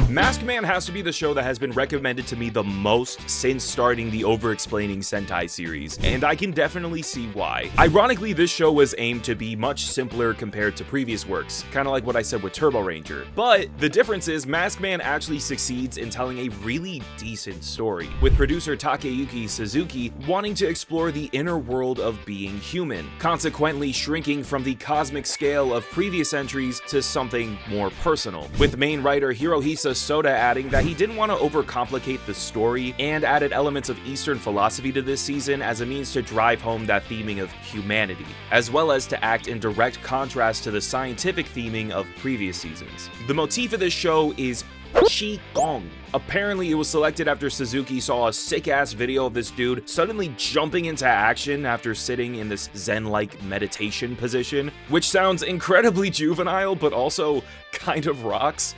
Maskman has to be the show that has been recommended to me the most since starting the over-explaining Sentai series, and I can definitely see why. Ironically, this show was aimed to be much simpler compared to previous works, kinda like what I said with Turbo Ranger. But the difference is Maskman actually succeeds in telling a really decent story, with producer Takeyuki Suzuki wanting to explore the inner world of being human, consequently shrinking from the cosmic scale of previous entries to something more personal, with main writer Hirohisa Soda adding that he didn't want to overcomplicate the story and added elements of Eastern philosophy to this season as a means to drive home that theming of humanity, as well as to act in direct contrast to the scientific theming of previous seasons. The motif of this show is Qigong. Apparently, it was selected after Suzuki saw a sick-ass video of this dude suddenly jumping into action after sitting in this zen-like meditation position, which sounds incredibly juvenile, but also kind of rocks.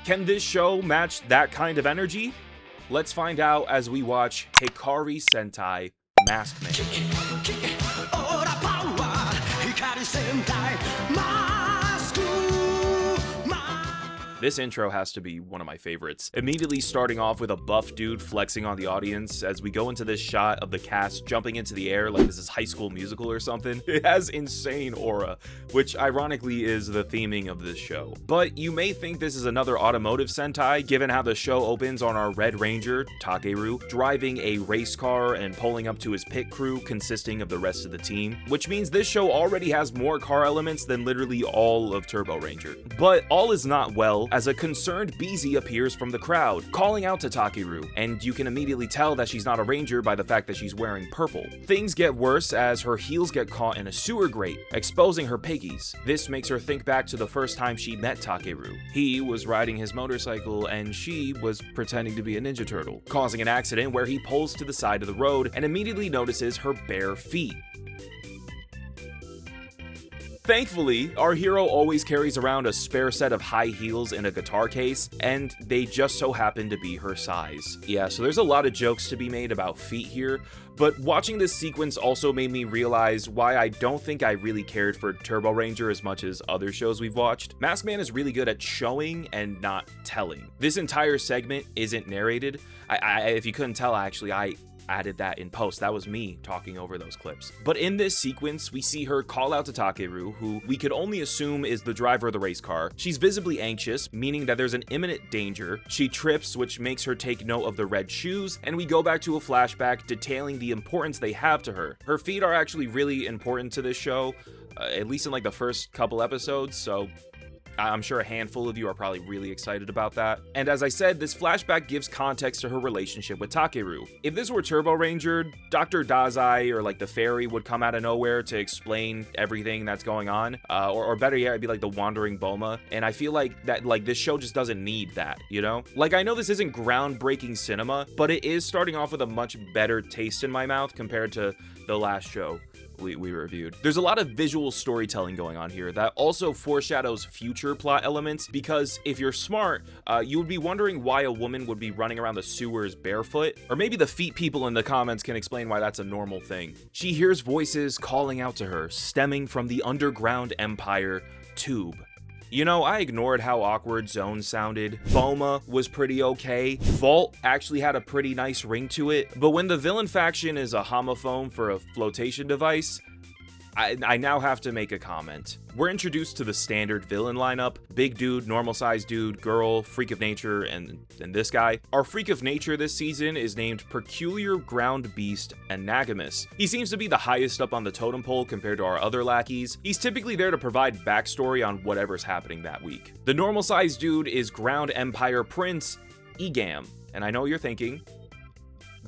Can this show match that kind of energy? Let's find out as we watch Hikari Sentai Maskman. Hikari Sentai Maskman. This intro has to be one of my favorites. Immediately starting off with a buff dude flexing on the audience as we go into this shot of the cast jumping into the air like this is High School Musical or something. It has insane aura, which ironically is the theming of this show. But you may think this is another automotive Sentai, given how the show opens on our Red Ranger, Takeru, driving a race car and pulling up to his pit crew consisting of the rest of the team, which means this show already has more car elements than literally all of Turbo Ranger. But all is not well, as a concerned Beezy appears from the crowd, calling out to Takeru, and you can immediately tell that she's not a ranger by the fact that she's wearing purple. Things get worse as her heels get caught in a sewer grate, exposing her piggies. This makes her think back to the first time she met Takeru. He was riding his motorcycle and she was pretending to be a Ninja Turtle, causing an accident where he pulls to the side of the road and immediately notices her bare feet. Thankfully, our hero always carries around a spare set of high heels in a guitar case, and they just so happen to be her size. Yeah, so there's a lot of jokes to be made about feet here, but watching this sequence also made me realize why I don't think I really cared for Turbo Ranger as much as other shows we've watched. Maskman is really good at showing and not telling. This entire segment isn't narrated. If you couldn't tell, actually, I added that in post. That was me talking over those clips. But in this sequence, we see her call out to Takeru, who we could only assume is the driver of the race car. She's visibly anxious, meaning that there's an imminent danger. She trips, which makes her take note of the red shoes, and we go back to a flashback detailing the importance they have to her. Her feet are actually really important to this show, at least in like the first couple episodes, so I'm sure a handful of you are probably really excited about that. And as I said, this flashback gives context to her relationship with Takeru. If this were Turbo Ranger, Dr. Dazai or like the fairy would come out of nowhere to explain everything that's going on, or better yet, it'd be like the Wandering Boma. And I feel like that, like this show just doesn't need that, you know? Like I know this isn't groundbreaking cinema, but it is starting off with a much better taste in my mouth compared to the last show we reviewed. There's a lot of visual storytelling going on here that also foreshadows future plot elements, because if you're smart, you would be wondering why a woman would be running around the sewers barefoot, or maybe the feet people in the comments can explain why that's a normal thing. She hears voices calling out to her, stemming from the underground empire Tube. You know, I ignored how awkward Zone sounded. Boma was pretty okay. Vault actually had a pretty nice ring to it. But when the villain faction is a homophone for a flotation device, I now have to make a comment. We're introduced to the standard villain lineup: big dude, normal sized dude, girl, freak of nature, and this guy. Our freak of nature this season is named Peculiar Ground Beast Anagumas. He seems to be the highest up on the totem pole compared to our other lackeys. He's typically there to provide backstory on whatever's happening that week. The normal sized dude is Ground Empire Prince Igum. And I know you're thinking,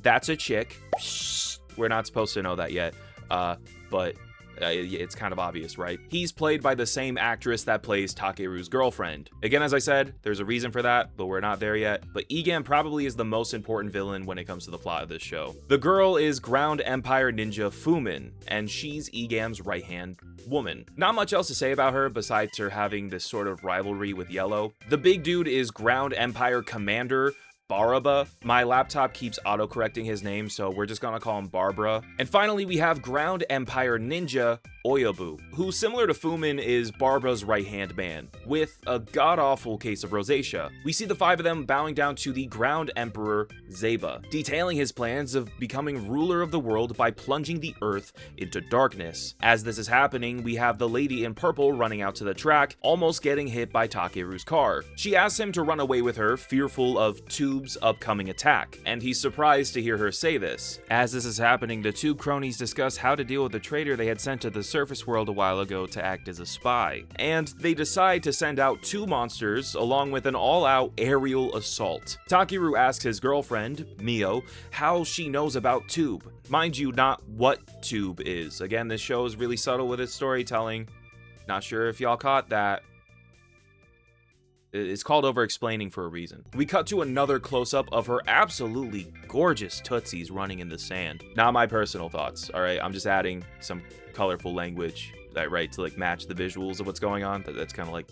that's a chick. Shh, we're not supposed to know that yet, but it's kind of obvious, right? He's played by the same actress that plays Takeru's girlfriend. Again, as I said, there's a reason for that, but we're not there yet. But Igum probably is the most important villain when it comes to the plot of this show. The girl is Ground Empire Ninja Fumin, and she's Igum's right-hand woman. Not much else to say about her besides her having this sort of rivalry with Yellow. The big dude is Ground Empire Commander Baraba. My laptop keeps autocorrecting his name, so we're just gonna call him Barbara. And finally, we have Ground Empire Ninja Oyoboo, who, similar to Fumin, is Barbara's right-hand man, with a god-awful case of rosacea. We see the 5 of them bowing down to the Ground Emperor, Zeba, detailing his plans of becoming ruler of the world by plunging the earth into darkness. As this is happening, we have the lady in purple running out to the track, almost getting hit by Takeru's car. She asks him to run away with her, fearful of Tube's upcoming attack, and he's surprised to hear her say this. As this is happening, the 2 cronies discuss how to deal with the traitor they had sent to the surface world a while ago to act as a spy, and they decide to send out 2 monsters along with an all-out aerial assault. Takeru asks his girlfriend, Mio, how she knows about Tube. Mind you, not what Tube is. Again, this show is really subtle with its storytelling. Not sure if y'all caught that. It's called over-explaining for a reason. We cut to another close-up of her absolutely gorgeous tootsies running in the sand. Not my personal thoughts, alright? I'm just adding some colorful language, right, to like match the visuals of what's going on. That's kind of like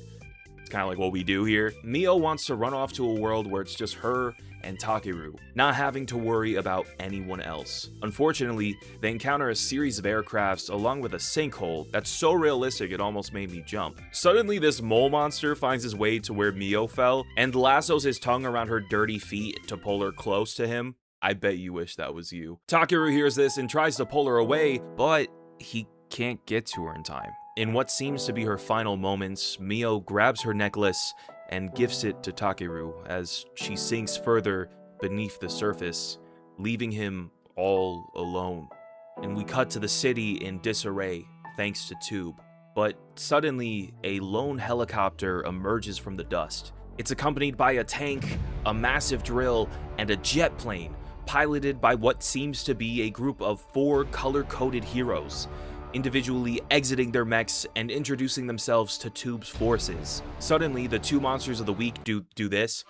what we do here. Mio wants to run off to a world where it's just her and Takeru, not having to worry about anyone else. Unfortunately, they encounter a series of aircrafts along with a sinkhole that's so realistic it almost made me jump. Suddenly, this mole monster finds his way to where Mio fell and lassos his tongue around her dirty feet to pull her close to him. I bet you wish that was you. Takeru hears this and tries to pull her away, but he can't get to her in time. In what seems to be her final moments, Mio grabs her necklace and gifts it to Takeru as she sinks further beneath the surface, leaving him all alone. And we cut to the city in disarray, thanks to Tube. But suddenly, a lone helicopter emerges from the dust. It's accompanied by a tank, a massive drill, and a jet plane, piloted by what seems to be a group of 4 color-coded heroes, individually exiting their mechs and introducing themselves to Tube's forces. Suddenly, the 2 monsters of the week do this.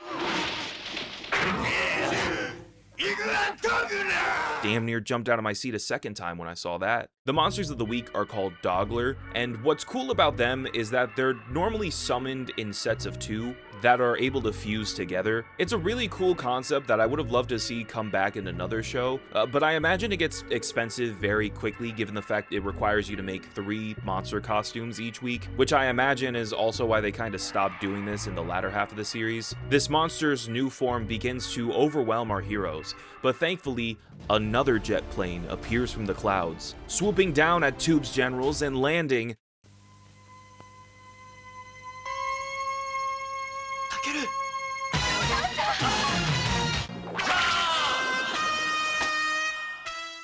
Damn near jumped out of my seat a second time when I saw that. The monsters of the week are called Dogler, and what's cool about them is that they're normally summoned in sets of 2 that are able to fuse together. It's a really cool concept that I would have loved to see come back in another show, but I imagine it gets expensive very quickly given the fact it requires you to make 3 monster costumes each week, which I imagine is also why they kind of stopped doing this in the latter half of the series. This monster's new form begins to overwhelm our heroes, but thankfully, another jet plane appears from the clouds, swooping down at Tube's generals and landing. Takeru!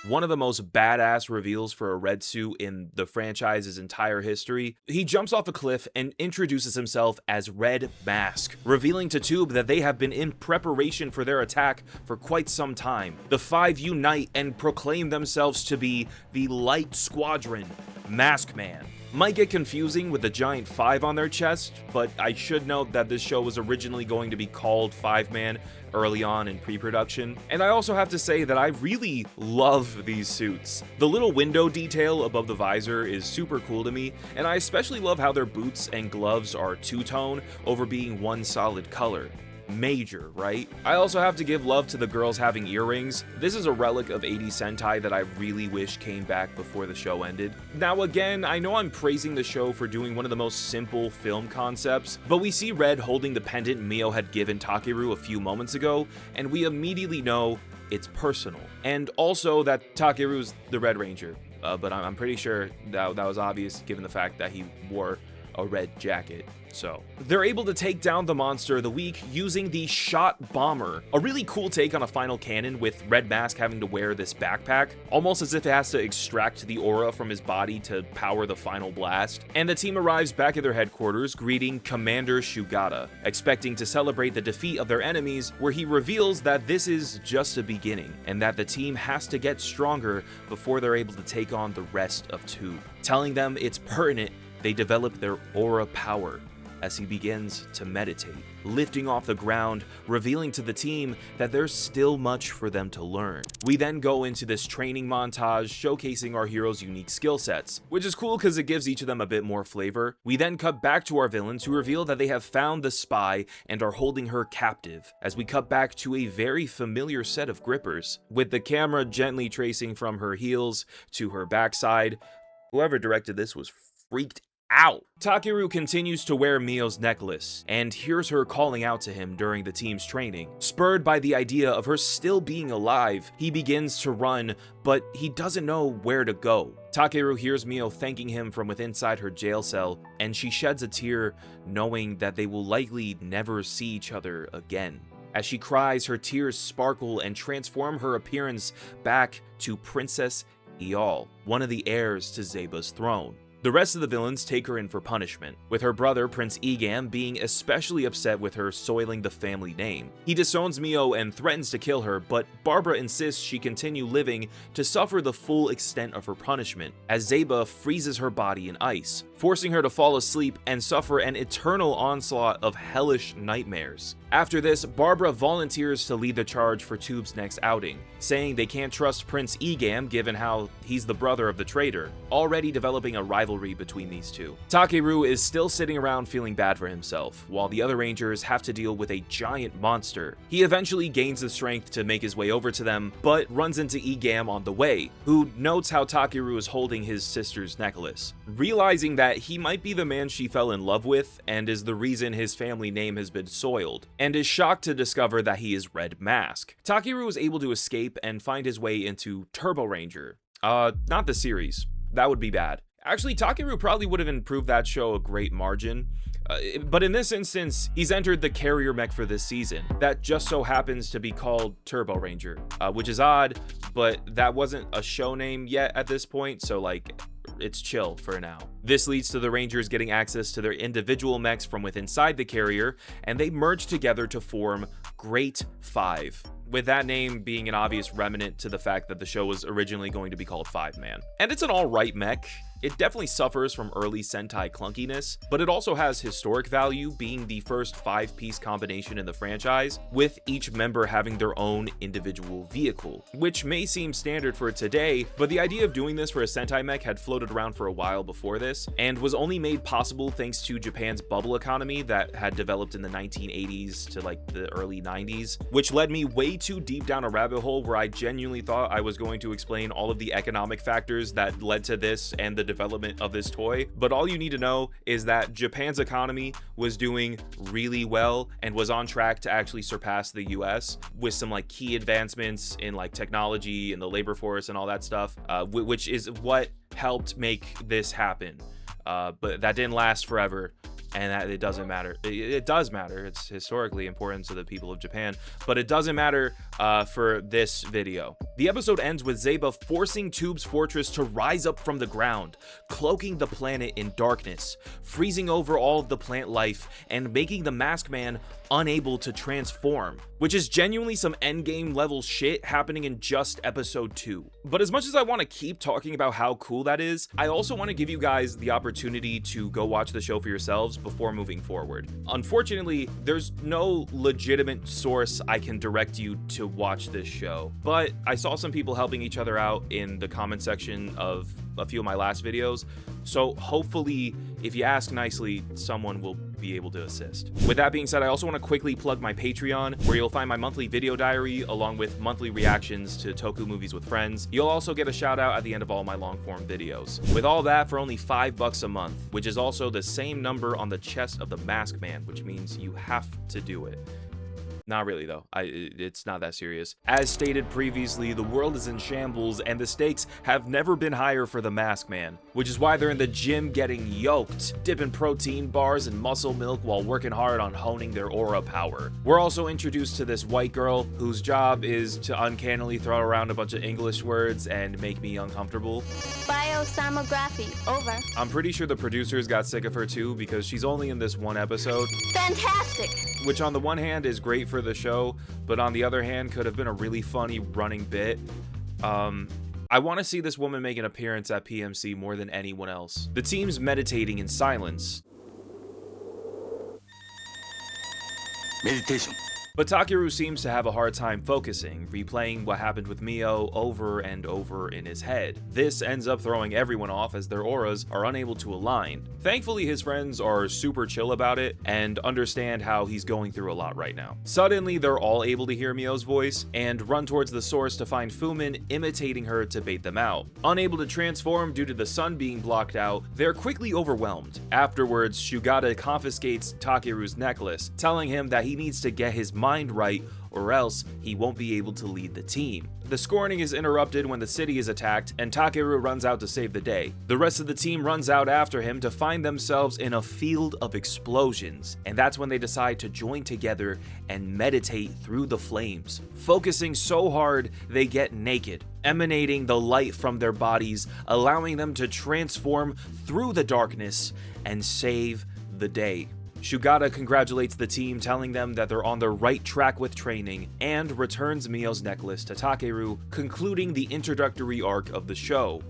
One of the most badass reveals for a red suit in the franchise's entire history. He jumps off a cliff and introduces himself as Red Mask, revealing to Tube that they have been in preparation for their attack for quite some time. The 5 unite and proclaim themselves to be the Light Squadron, Maskman. Might get confusing with the giant 5 on their chest, but I should note that this show was originally going to be called 5-Man early on in pre-production. And I also have to say that I really love these suits. The little window detail above the visor is super cool to me, and I especially love how their boots and gloves are 2-tone over being 1 solid color. Major, right? I also have to give love to the girls having earrings. This is a relic of 80s Sentai that I really wish came back before the show ended. Now again, I know I'm praising the show for doing one of the most simple film concepts, but we see Red holding the pendant Mio had given Takeru a few moments ago, and we immediately know it's personal. And also that Takeru's the Red Ranger, but I'm pretty sure that was obvious given the fact that he wore a red jacket. So, they're able to take down the monster of the week using the Shot Bomber, a really cool take on a final cannon with Red Mask having to wear this backpack, almost as if it has to extract the aura from his body to power the final blast. And the team arrives back at their headquarters, greeting Commander Shugata, expecting to celebrate the defeat of their enemies, where he reveals that this is just a beginning, and that the team has to get stronger before they're able to take on the rest of Tube, telling them it's pertinent they develop their aura power as he begins to meditate, lifting off the ground, revealing to the team that there's still much for them to learn. We then go into this training montage showcasing our heroes' unique skill sets, which is cool because it gives each of them a bit more flavor. We then cut back to our villains who reveal that they have found the spy and are holding her captive, as we cut back to a very familiar set of grippers, with the camera gently tracing from her heels to her backside, Whoever directed this was freaked out. Takeru continues to wear Mio's necklace and hears her calling out to him during the team's training. Spurred by the idea of her still being alive, he begins to run, but he doesn't know where to go. Takeru hears Mio thanking him from within inside her jail cell, and she sheds a tear knowing that they will likely never see each other again. As she cries, her tears sparkle and transform her appearance back to Princess Iaul, one of the heirs to Zeba's throne. The rest of the villains take her in for punishment, with her brother Prince Igum being especially upset with her soiling the family name. He disowns Mio and threatens to kill her, but Barbara insists she continue living to suffer the full extent of her punishment, as Zeba freezes her body in ice, forcing her to fall asleep and suffer an eternal onslaught of hellish nightmares. After this, Barbara volunteers to lead the charge for Tube's next outing, saying they can't trust Prince Igum given how he's the brother of the traitor, already developing a rivalry between these two. Takeru is still sitting around feeling bad for himself, while the other Rangers have to deal with a giant monster. He eventually gains the strength to make his way over to them, but runs into Igum on the way, who notes how Takeru is holding his sister's necklace. Realizing that he might be the man she fell in love with, and is the reason his family name has been soiled, and is shocked to discover that he is Red Mask. Takeru is able to escape and find his way into Turbo Ranger. Not the series. That would be bad. Actually, Takeru probably would have improved that show a great margin. But in this instance, he's entered the carrier mech for this season. That just so happens to be called Turbo Ranger, which is odd, but that wasn't a show name yet at this point, so like, it's chill for now. This leads to the Rangers getting access to their individual mechs from within inside the carrier, and they merge together to form Great Five, with that name being an obvious remnant to the fact that the show was originally going to be called Five Man. And it's an alright mech. It definitely suffers from early Sentai clunkiness, but it also has historic value, being the first 5-piece combination in the franchise, with each member having their own individual vehicle, which may seem standard for today, but the idea of doing this for a Sentai mech had floated around for a while before this, and was only made possible thanks to Japan's bubble economy that had developed in the 1980s to like the early 90s, which led me way too deep down a rabbit hole where I genuinely thought I was going to explain all of the economic factors that led to this and the development of this toy. But all you need to know is that Japan's economy was doing really well and was on track to actually surpass the US with some like key advancements in like technology and the labor force and all that stuff, which is what helped make this happen. But that didn't last forever. And that it doesn't matter. It does matter. It's historically important to the people of Japan, but it doesn't matter for this video. The episode ends with Zeba forcing Tube's fortress to rise up from the ground, cloaking the planet in darkness, freezing over all of the plant life, and making the Masked Man unable to transform, which is genuinely some endgame level shit happening in just episode 2. But as much as I want to keep talking about how cool that is, I also want to give you guys the opportunity to go watch the show for yourselves before moving forward. Unfortunately, there's no legitimate source I can direct you to watch this show, but I saw some people helping each other out in the comment section of a few of my last videos, so hopefully, if you ask nicely, someone will be able to assist. With that being said, I also want to quickly plug my Patreon, where you'll find my monthly video diary along with monthly reactions to Toku movies with friends. You'll also get a shout out at the end of all my long form videos. With all that for only $5 a month, which is also the same number on the chest of the Masked Man, which means you have to do it. Not really though, it's not that serious. As stated previously, the world is in shambles and the stakes have never been higher for the Masked Man, which is why they're in the gym getting yoked, dipping protein bars and muscle milk while working hard on honing their aura power. We're also introduced to this white girl whose job is to uncannily throw around a bunch of English words and make me uncomfortable. Biosomography, over. I'm pretty sure the producers got sick of her too, because she's only in this one episode. Fantastic! Which on the one hand is great for the show, but on the other hand could have been a really funny running bit. I want to see this woman make an appearance at PMC more than anyone else. The team's meditating in silence. Meditation. But Takeru seems to have a hard time focusing, replaying what happened with Mio over and over in his head. This ends up throwing everyone off as their auras are unable to align. Thankfully, his friends are super chill about it and understand how he's going through a lot right now. Suddenly, they're all able to hear Mio's voice and run towards the source to find Fumin imitating her to bait them out. Unable to transform due to the sun being blocked out, they're quickly overwhelmed. Afterwards, Shugata confiscates Takeru's necklace, telling him that he needs to get his mind right or else he won't be able to lead the team. The scorning is interrupted when the city is attacked and Takeru runs out to save the day. The rest of the team runs out after him to find themselves in a field of explosions, and that's when they decide to join together and meditate through the flames. Focusing so hard, they get naked, emanating the light from their bodies, allowing them to transform through the darkness and save the day. Shugata congratulates the team, telling them that they're on the right track with training, and returns Mio's necklace to Takeru, concluding the introductory arc of the show.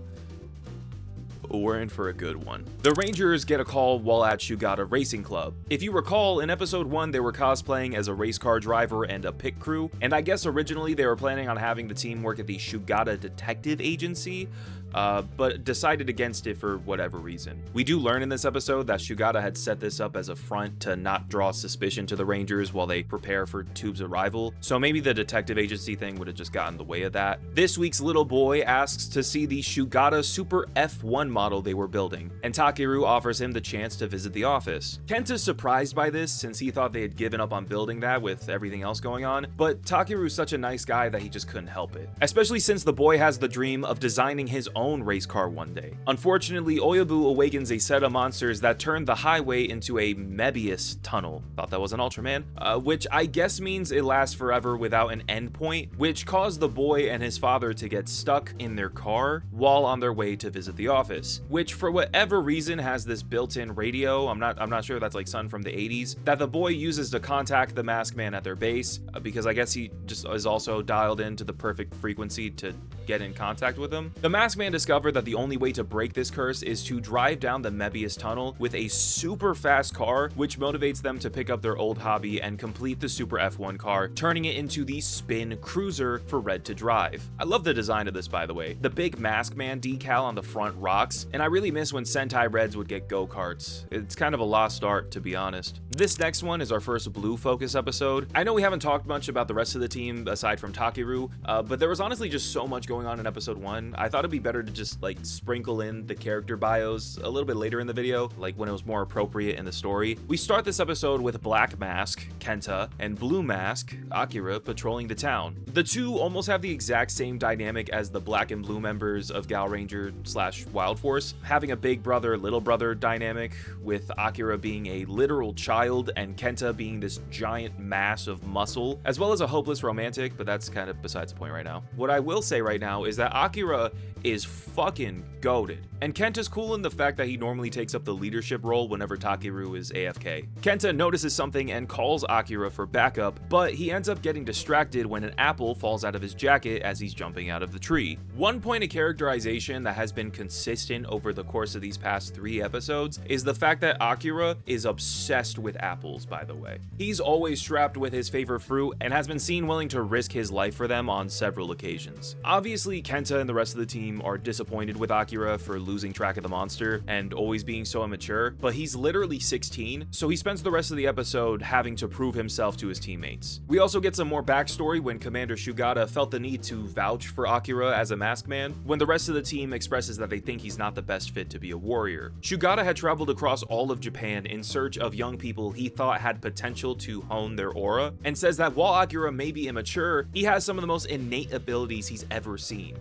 We're in for a good one. The Rangers get a call while at Shugata Racing Club. If you recall, in episode 1 they were cosplaying as a race car driver and a pit crew, and I guess originally they were planning on having the team work at the Shugata Detective Agency, but decided against it for whatever reason. We do learn in this episode that Shugata had set this up as a front to not draw suspicion to the Rangers while they prepare for Tube's arrival, so maybe the detective agency thing would have just gotten in the way of that. This week's little boy asks to see the Shugata Super F1 model they were building, and Takeru offers him the chance to visit the office. Kenta's surprised by this since he thought they had given up on building that with everything else going on, but Takeru's such a nice guy that he just couldn't help it, especially since the boy has the dream of designing his own race car one day. Unfortunately, Oyoboo awakens a set of monsters that turn the highway into a Mebius tunnel. Thought that was an Ultraman, which I guess means it lasts forever without an endpoint, which caused the boy and his father to get stuck in their car while on their way to visit the office, which for whatever reason has this built-in radio. I'm not sure if that's like something from the 80s that the boy uses to contact the Maskman at their base, because I guess he just is also dialed into the perfect frequency to get in contact with him. The Maskman discovered that the only way to break this curse is to drive down the Mebius tunnel with a super fast car, which motivates them to pick up their old hobby and complete the Super F1 car, turning it into the Spin Cruiser for Red to drive. I love the design of this, by the way. The big Maskman decal on the front rocks, and I really miss when Sentai Reds would get go-karts. It's kind of a lost art, to be honest. This next one is our first blue focus episode. I know we haven't talked much about the rest of the team aside from Takeru, but there was honestly just so much going on in episode 1. I thought it'd be better to just like sprinkle in the character bios a little bit later in the video, like when it was more appropriate in the story. We start this episode with Black Mask, Kenta, and Blue Mask, Akira, patrolling the town. The two almost have the exact same dynamic as the Black and Blue members of Gal Ranger / Wild Force, having a big brother, little brother dynamic, with Akira being a literal child and Kenta being this giant mass of muscle, as well as a hopeless romantic, but that's kind of besides the point right now. What I will say right now is that Akira is fucking goated, and Kenta's cool in the fact that he normally takes up the leadership role whenever Takeru is AFK. Kenta notices something and calls Akira for backup, but he ends up getting distracted when an apple falls out of his jacket as he's jumping out of the tree. One point of characterization that has been consistent over the course of these past 3 episodes is the fact that Akira is obsessed with apples, by the way. He's always strapped with his favorite fruit and has been seen willing to risk his life for them on several occasions. Obviously, Kenta and the rest of the team are disappointed with Akira for losing track of the monster and always being so immature, but he's literally 16, so he spends the rest of the episode having to prove himself to his teammates. We also get some more backstory when Commander Shugata felt the need to vouch for Akira as a Maskman, when the rest of the team expresses that they think he's not the best fit to be a warrior. Shugata had traveled across all of Japan in search of young people he thought had potential to hone their aura, and says that while Akira may be immature, he has some of the most innate abilities he's ever seen.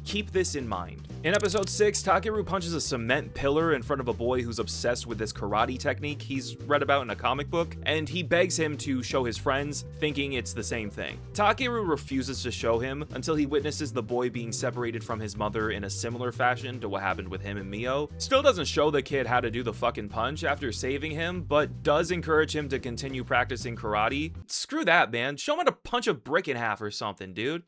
Keep this in mind. In episode 6, Takeru punches a cement pillar in front of a boy who's obsessed with this karate technique he's read about in a comic book, and he begs him to show his friends, thinking it's the same thing. Takeru refuses to show him until he witnesses the boy being separated from his mother in a similar fashion to what happened with him and Mio. Still doesn't show the kid how to do the fucking punch after saving him, but does encourage him to continue practicing karate. Screw that, man. Show him how to punch a brick in half or something, dude.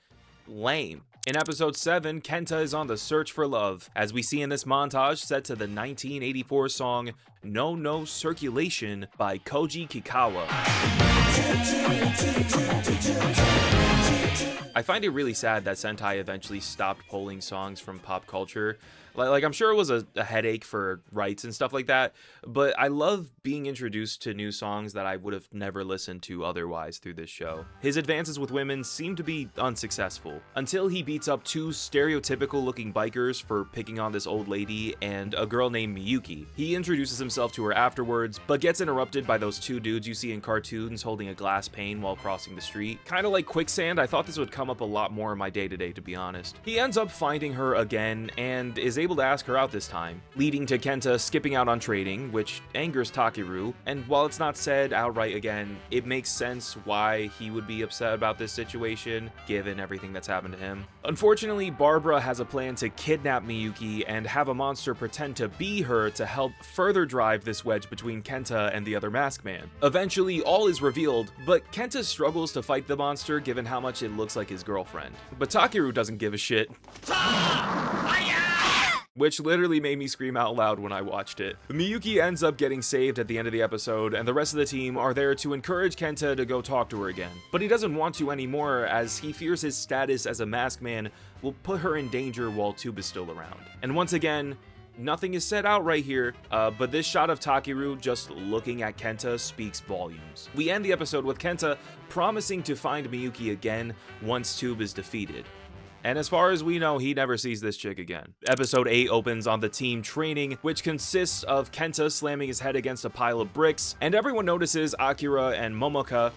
Lame. In episode 7, Kenta is on the search for love, as we see in this montage set to the 1984 song No No Circulation by Koji Kikawa. I find it really sad that Sentai eventually stopped pulling songs from pop culture. Like I'm sure it was a headache for rights and stuff like that, but I love being introduced to new songs that I would have never listened to otherwise through this show. His advances with women seem to be unsuccessful, until he beats up two stereotypical looking bikers for picking on this old lady and a girl named Miyuki. He introduces himself to her afterwards, but gets interrupted by those two dudes you see in cartoons holding a glass pane while crossing the street. Kinda like Quicksand, I thought this would come up a lot more in my day-to-day, to be honest. He ends up finding her again and is able to ask her out this time, leading to Kenta skipping out on trading, which angers Takeru, and while it's not said outright again, it makes sense why he would be upset about this situation, given everything that's happened to him. Unfortunately, Barbara has a plan to kidnap Miyuki and have a monster pretend to be her to help further drive this wedge between Kenta and the other Maskman. Eventually, all is revealed, but Kenta struggles to fight the monster given how much it looks like his girlfriend. But Takeru doesn't give a shit. Which literally made me scream out loud when I watched it. Miyuki ends up getting saved at the end of the episode, and the rest of the team are there to encourage Kenta to go talk to her again. But he doesn't want to anymore, as he fears his status as a Maskman will put her in danger while Tube is still around. And once again, nothing is said out right here, but this shot of Takeru just looking at Kenta speaks volumes. We end the episode with Kenta promising to find Miyuki again once Tube is defeated. And as far as we know, he never sees this chick again. Episode 8 opens on the team training, which consists of Kenta slamming his head against a pile of bricks, and everyone notices Akira and Momoka,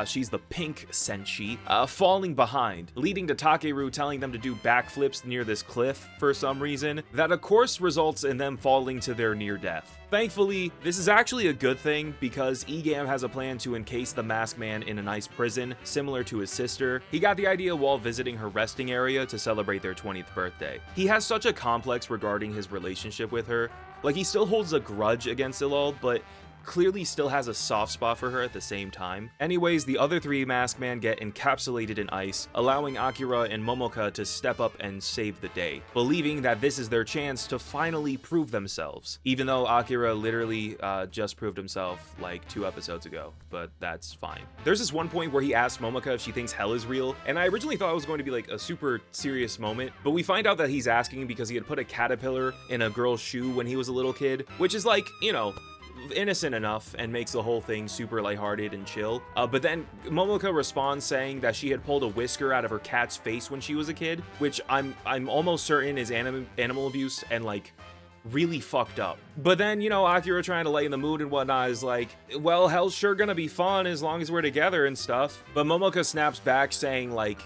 she's the pink senshi, falling behind, leading to Takeru telling them to do backflips near this cliff for some reason, that of course results in them falling to their near death. Thankfully, this is actually a good thing because Igum has a plan to encase the Maskman in a nice prison, similar to his sister. He got the idea while visiting her resting area to celebrate their 20th birthday. He has such a complex regarding his relationship with her. Like, he still holds a grudge against Iaul, but clearly still has a soft spot for her at the same time. Anyways, the other three Maskman get encapsulated in ice, allowing Akira and Momoka to step up and save the day, believing that this is their chance to finally prove themselves, even though Akira literally just proved himself like 2 episodes ago, but that's fine. There's this one point where he asks Momoka if she thinks hell is real, and I originally thought it was going to be like a super serious moment, but we find out that he's asking because he had put a caterpillar in a girl's shoe when he was a little kid, which is like, you know, innocent enough and makes the whole thing super lighthearted and chill. But then Momoka responds saying that she had pulled a whisker out of her cat's face when she was a kid, which I'm almost certain is animal abuse and like really fucked up. But then, you know, Akira trying to lighten the mood and whatnot is like, well, hell's sure gonna be fun as long as we're together and stuff. But Momoka snaps back saying like,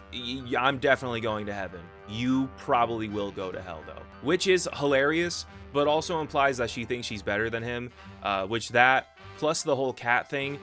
I'm definitely going to heaven. You probably will go to hell though. Which is hilarious, but also implies that she thinks she's better than him, which that, plus the whole cat thing,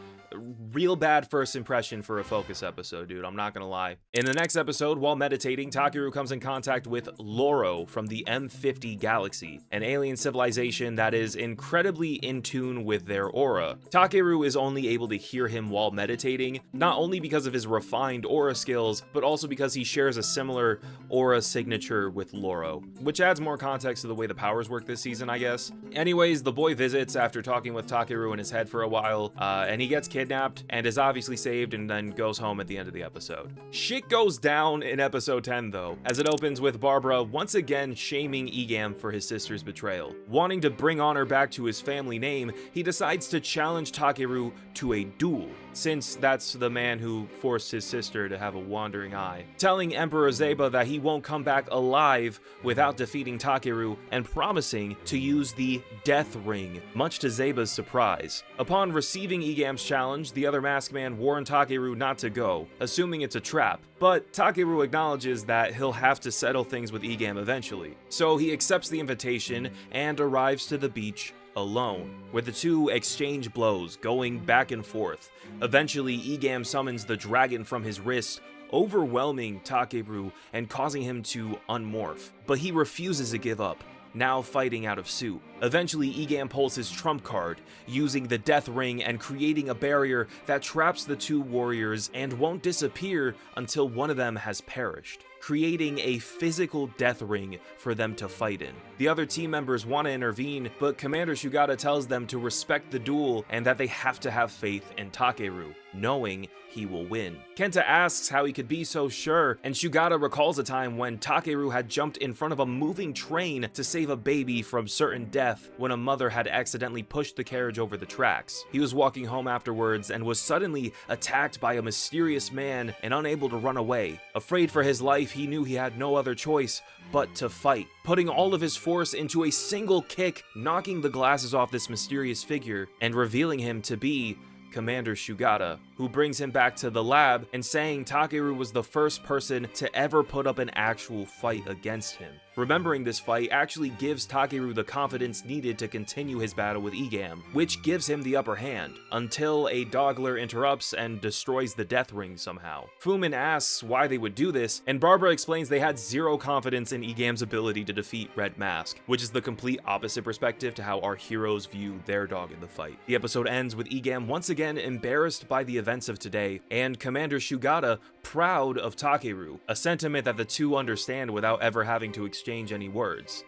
real bad first impression for a Focus episode, dude, I'm not gonna lie. In the next episode, while meditating, Takeru comes in contact with Loro from the M50 galaxy, an alien civilization that is incredibly in tune with their aura. Takeru is only able to hear him while meditating, not only because of his refined aura skills, but also because he shares a similar aura signature with Loro, which adds more context to the way the powers work this season, I guess. Anyways, the boy visits after talking with Takeru in his head for a while, and he gets kidnapped and is obviously saved and then goes home at the end of the episode. Shit goes down in episode 10 though, as it opens with Barbara once again shaming Igum for his sister's betrayal. Wanting to bring honor back to his family name, he decides to challenge Takeru to a duel, since that's the man who forced his sister to have a wandering eye, telling Emperor Zeba that he won't come back alive without defeating Takeru and promising to use the Death Ring, much to Zeba's surprise. Upon receiving Igum's challenge, the other Maskman warned Takeru not to go, assuming it's a trap, but Takeru acknowledges that he'll have to settle things with Igum eventually. So he accepts the invitation and arrives to the beach alone, where the two exchange blows, going back and forth. Eventually, Igum summons the dragon from his wrist, overwhelming Takeru and causing him to unmorph, but he refuses to give up, now fighting out of suit. Eventually, Igum pulls his trump card, using the Death Ring and creating a barrier that traps the two warriors and won't disappear until one of them has perished. creating a physical death ring for them to fight in. The other team members want to intervene, but Commander Shugata tells them to respect the duel and that they have to have faith in Takeru, knowing he will win. Kenta asks how he could be so sure, and Shugata recalls a time when Takeru had jumped in front of a moving train to save a baby from certain death when a mother had accidentally pushed the carriage over the tracks. He was walking home afterwards and was suddenly attacked by a mysterious man and unable to run away. Afraid for his life, he knew he had no other choice but to fight, putting all of his force into a single kick, knocking the glasses off this mysterious figure and revealing him to be Commander Shugata, who brings him back to the lab and saying Takeru was the first person to ever put up an actual fight against him. Remembering this fight actually gives Takeru the confidence needed to continue his battle with Igum, which gives him the upper hand, until a Dogler interrupts and destroys the death ring somehow. Fumin asks why they would do this, and Barbara explains they had zero confidence in Igum's ability to defeat Red Mask, which is the complete opposite perspective to how our heroes view their dog in the fight. The episode ends with Igum once again embarrassed by the events of today, and Commander Shugata proud of Takeru, a sentiment that the two understand without ever having to exchange any words.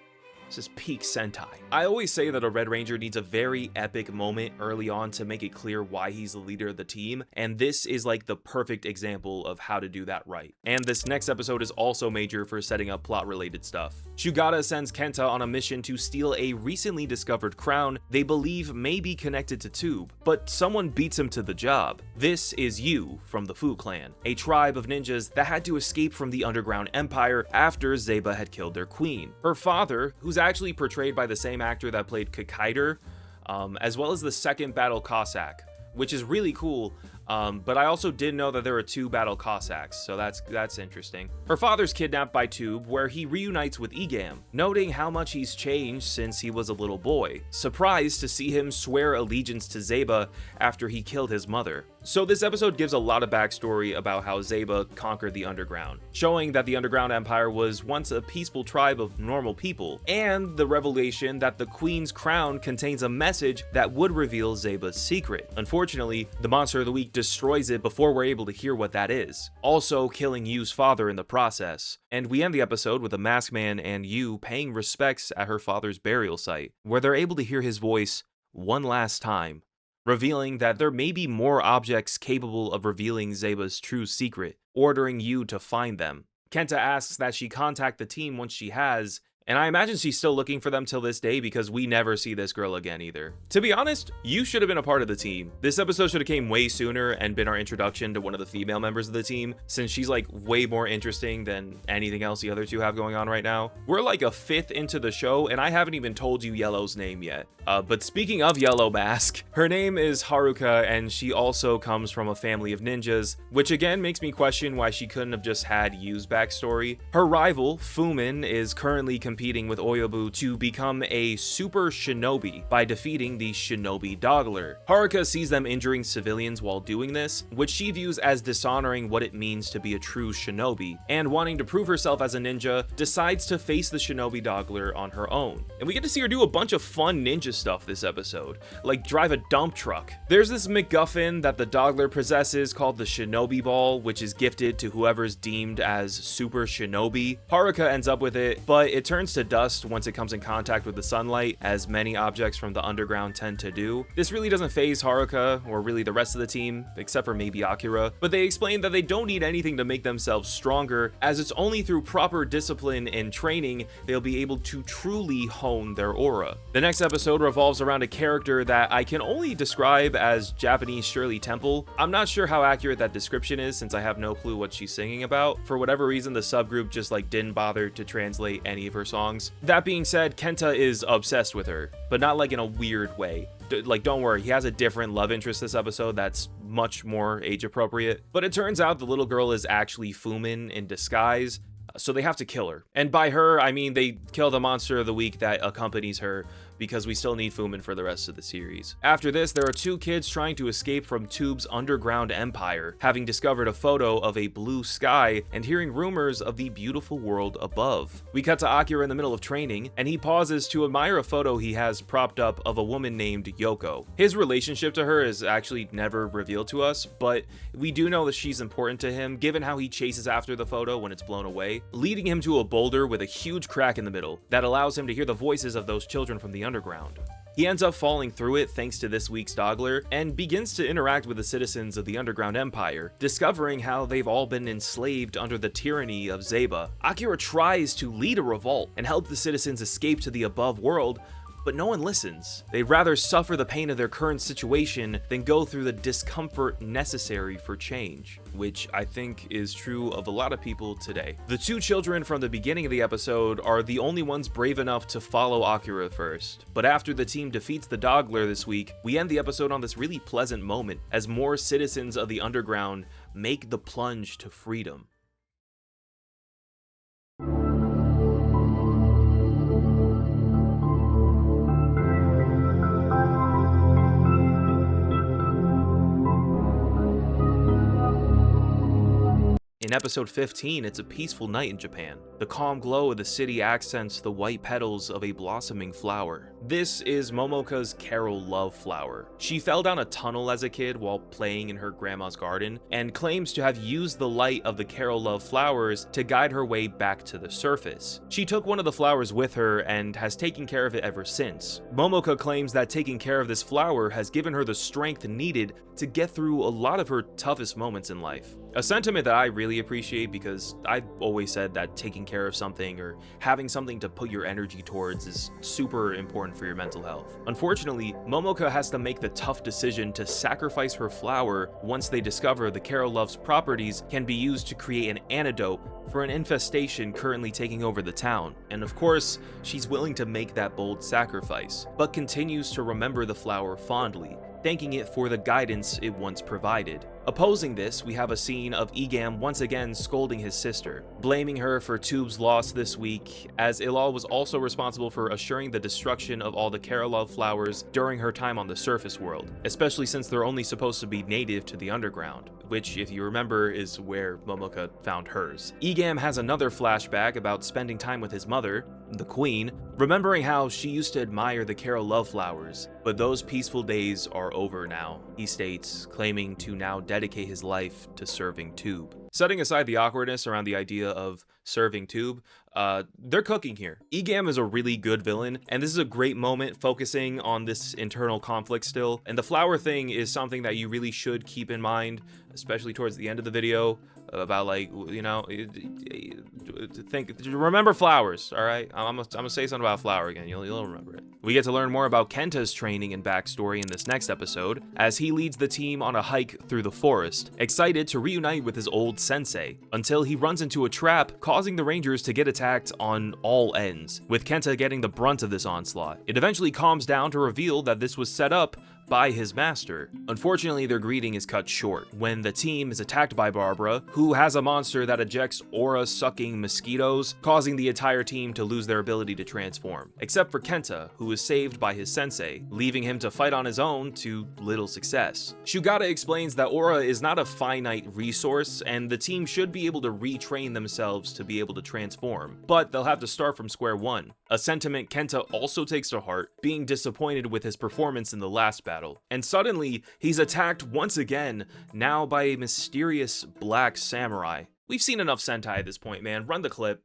This is peak Sentai. I always say that a Red Ranger needs a very epic moment early on to make it clear why he's the leader of the team, and this is like the perfect example of how to do that right. And this next episode is also major for setting up plot-related stuff. Shugata sends Kenta on a mission to steal a recently discovered crown they believe may be connected to Tube, but someone beats him to the job. This is Yu from the Fu Clan, a tribe of ninjas that had to escape from the Underground Empire after Zeba had killed their queen. Her father, who's actually portrayed by the same actor that played Kikaider, as well as the second Battle Cossack, which is really cool. But I also did know that there are two Battle Cossacks, so that's interesting. Her father's kidnapped by Tube, where he reunites with Igum, noting how much he's changed since he was a little boy, surprised to see him swear allegiance to Zeba after he killed his mother. So this episode gives a lot of backstory about how Zeba conquered the Underground, showing that the Underground Empire was once a peaceful tribe of normal people, and the revelation that the Queen's crown contains a message that would reveal Zeba's secret. Unfortunately, the Monster of the Week destroys it before we're able to hear what that is, also killing Yu's father in the process. And we end the episode with a Maskman and Yu paying respects at her father's burial site, where they're able to hear his voice one last time, revealing that there may be more objects capable of revealing Zeba's true secret, ordering Yu to find them. Kenta asks that she contact the team once she has, and I imagine she's still looking for them till this day because we never see this girl again either. To be honest, you should have been a part of the team. This episode should have came way sooner and been our introduction to one of the female members of the team, since she's like way more interesting than anything else the other two have going on right now. We're like a fifth into the show and I haven't even told you Yellow's name yet. But speaking of Yellow Mask, her name is Haruka and she also comes from a family of ninjas, which again makes me question why she couldn't have just had Yu's backstory. Her rival, Fumin, is currently competing with Oyoboo to become a super shinobi by defeating the shinobi Dogler. Haruka sees them injuring civilians while doing this, which she views as dishonoring what it means to be a true shinobi, and wanting to prove herself as a ninja, decides to face the shinobi Dogler on her own. And we get to see her do a bunch of fun ninja stuff this episode, like drive a dump truck. There's this MacGuffin that the Dogler possesses called the Shinobi Ball, which is gifted to whoever's deemed as super shinobi. Haruka ends up with it, but it turns to dust once it comes in contact with the sunlight, as many objects from the underground tend to do. This really doesn't faze Haruka, or really the rest of the team, except for maybe Akira, but they explain that they don't need anything to make themselves stronger, as it's only through proper discipline and training they'll be able to truly hone their aura. The next episode revolves around a character that I can only describe as Japanese Shirley Temple. I'm not sure how accurate that description is since I have no clue what she's singing about. For whatever reason, the subgroup just didn't bother to translate any of her songs. That being said, Kenta is obsessed with her, but not in a weird way. Don't worry, he has a different love interest this episode that's much more age appropriate. But it turns out the little girl is actually Fumin in disguise, so they have to kill her. And by her, I mean they kill the monster of the week that accompanies her, because we still need Fumin for the rest of the series. After this, there are two kids trying to escape from Tube's underground empire, having discovered a photo of a blue sky and hearing rumors of the beautiful world above. We cut to Akira in the middle of training, and he pauses to admire a photo he has propped up of a woman named Yoko. His relationship to her is actually never revealed to us, but we do know that she's important to him, given how he chases after the photo when it's blown away, leading him to a boulder with a huge crack in the middle that allows him to hear the voices of those children from the underground. He ends up falling through it thanks to this week's Doggler, and begins to interact with the citizens of the Underground Empire, discovering how they've all been enslaved under the tyranny of Zeba. Akira tries to lead a revolt and help the citizens escape to the above world, but no one listens. They'd rather suffer the pain of their current situation than go through the discomfort necessary for change, which I think is true of a lot of people today. The two children from the beginning of the episode are the only ones brave enough to follow Akira first, but after the team defeats the Doggler this week, we end the episode on this really pleasant moment as more citizens of the underground make the plunge to freedom. In episode 15, it's a peaceful night in Japan. The calm glow of the city accents the white petals of a blossoming flower. This is Momoka's Carol Love flower. She fell down a tunnel as a kid while playing in her grandma's garden, and claims to have used the light of the Carol Love flowers to guide her way back to the surface. She took one of the flowers with her and has taken care of it ever since. Momoka claims that taking care of this flower has given her the strength needed to get through a lot of her toughest moments in life. A sentiment that I really appreciate, because I've always said that taking care of something or having something to put your energy towards is super important for your mental health. Unfortunately, Momoka has to make the tough decision to sacrifice her flower once they discover the Carol Love's properties can be used to create an antidote for an infestation currently taking over the town. And of course, she's willing to make that bold sacrifice, but continues to remember the flower fondly, thanking it for the guidance it once provided. Opposing this, we have a scene of Igum once again scolding his sister, blaming her for Tube's loss this week, as Iaul was also responsible for assuring the destruction of all the Karolov flowers during her time on the surface world, especially since they're only supposed to be native to the underground, which, if you remember, is where Momoka found hers. Igum has another flashback about spending time with his mother, the queen, remembering how she used to admire the Carol Love flowers, but those peaceful days are over now, he states, claiming to now dedicate his life to serving Tube. Setting aside the awkwardness around the idea of serving Tube, they're cooking here. Igum is a really good villain, and this is a great moment focusing on this internal conflict still, and the flower thing is something that you really should keep in mind, especially towards the end of the video, about, like, you know, remember flowers, all right? I'm gonna say something about flower again, you'll remember it. We get to learn more about Kenta's training and backstory in this next episode, as he leads the team on a hike through the forest, excited to reunite with his old sensei, until he runs into a trap, causing the Rangers to get attacked on all ends, with Kenta getting the brunt of this onslaught. It eventually calms down to reveal that this was set up by his master. Unfortunately, their greeting is cut short when the team is attacked by Baraba, who has a monster that ejects aura-sucking mosquitoes, causing the entire team to lose their ability to transform, except for Kenta, who is saved by his sensei, leaving him to fight on his own to little success. Shugata explains that aura is not a finite resource, and the team should be able to retrain themselves to be able to transform, but they'll have to start from square one, a sentiment Kenta also takes to heart, being disappointed with his performance in the last battle. And suddenly, he's attacked once again, now by a mysterious black samurai. We've seen enough Sentai at this point, man. Run the clip.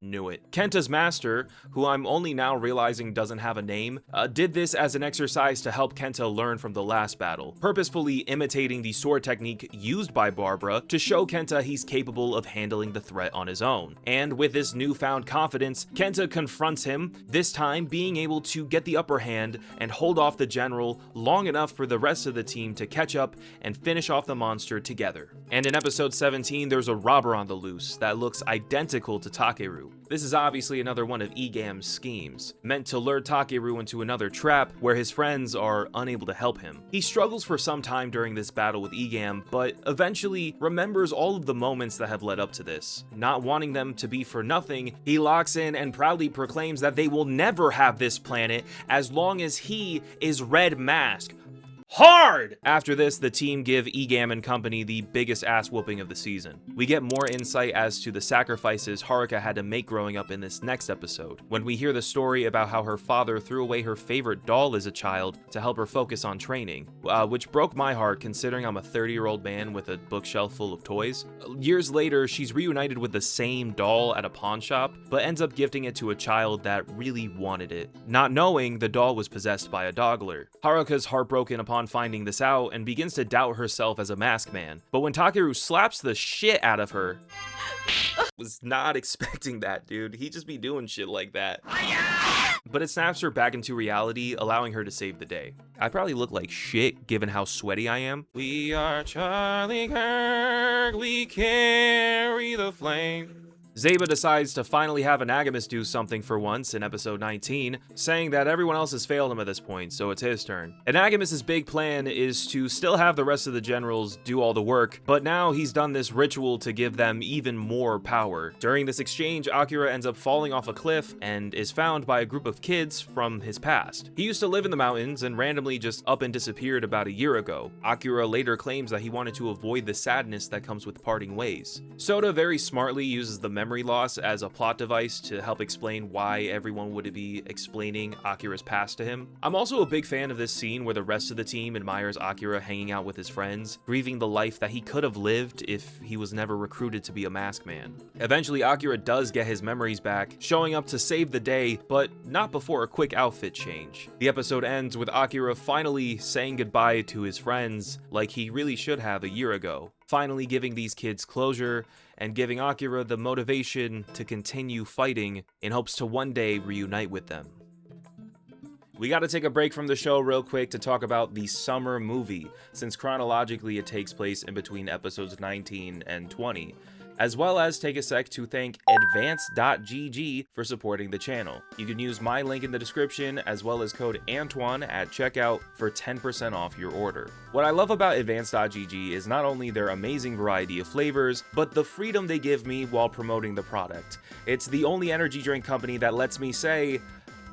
Knew it. Kenta's master, who I'm only now realizing doesn't have a name, did this as an exercise to help Kenta learn from the last battle, purposefully imitating the sword technique used by Barbara to show Kenta he's capable of handling the threat on his own. And with this newfound confidence, Kenta confronts him, this time being able to get the upper hand and hold off the general long enough for the rest of the team to catch up and finish off the monster together. And in episode 17, there's a robber on the loose that looks identical to Takeru, This is obviously another one of Igam's schemes, meant to lure Takeru into another trap where his friends are unable to help him. He struggles for some time during this battle with Igum, but eventually remembers all of the moments that have led up to this. Not wanting them to be for nothing, he locks in and proudly proclaims that they will never have this planet as long as he is Red Mask. Hard! After this, the team give Igum and company the biggest ass whooping of the season. We get more insight as to the sacrifices Haruka had to make growing up in this next episode, when we hear the story about how her father threw away her favorite doll as a child to help her focus on training, which broke my heart considering I'm a 30-year-old man with a bookshelf full of toys. Years later, she's reunited with the same doll at a pawn shop, but ends up gifting it to a child that really wanted it, not knowing the doll was possessed by a doggler. Haruka's heartbroken upon finding this out and begins to doubt herself as a masked man. But when Takeru slaps the shit out of her, was not expecting that, dude. He just be doing shit like that. But it snaps her back into reality, allowing her to save the day. I probably look like shit given how sweaty I am. We are Charlie Kirk, we carry the flame. Zeba decides to finally have Anagumas do something for once in episode 19, saying that everyone else has failed him at this point, so it's his turn. Anagumas' big plan is to still have the rest of the generals do all the work, but now he's done this ritual to give them even more power. During this exchange, Akira ends up falling off a cliff and is found by a group of kids from his past. He used to live in the mountains and randomly just up and disappeared about a year ago. Akira later claims that he wanted to avoid the sadness that comes with parting ways. Soda very smartly uses the memory loss as a plot device to help explain why everyone would be explaining Akira's past to him. I'm also a big fan of this scene where the rest of the team admires Akira hanging out with his friends, grieving the life that he could have lived if he was never recruited to be a masked man. Eventually, Akira does get his memories back, showing up to save the day, but not before a quick outfit change. The episode ends with Akira finally saying goodbye to his friends like he really should have a year ago, finally giving these kids closure and giving Akira the motivation to continue fighting in hopes to one day reunite with them. We gotta take a break from the show real quick to talk about the summer movie, since chronologically it takes place in between episodes 19 and 20. As well as take a sec to thank Advance.gg for supporting the channel. You can use my link in the description as well as code Antoine at checkout for 10% off your order. What I love about Advance.gg is not only their amazing variety of flavors, but the freedom they give me while promoting the product. It's the only energy drink company that lets me say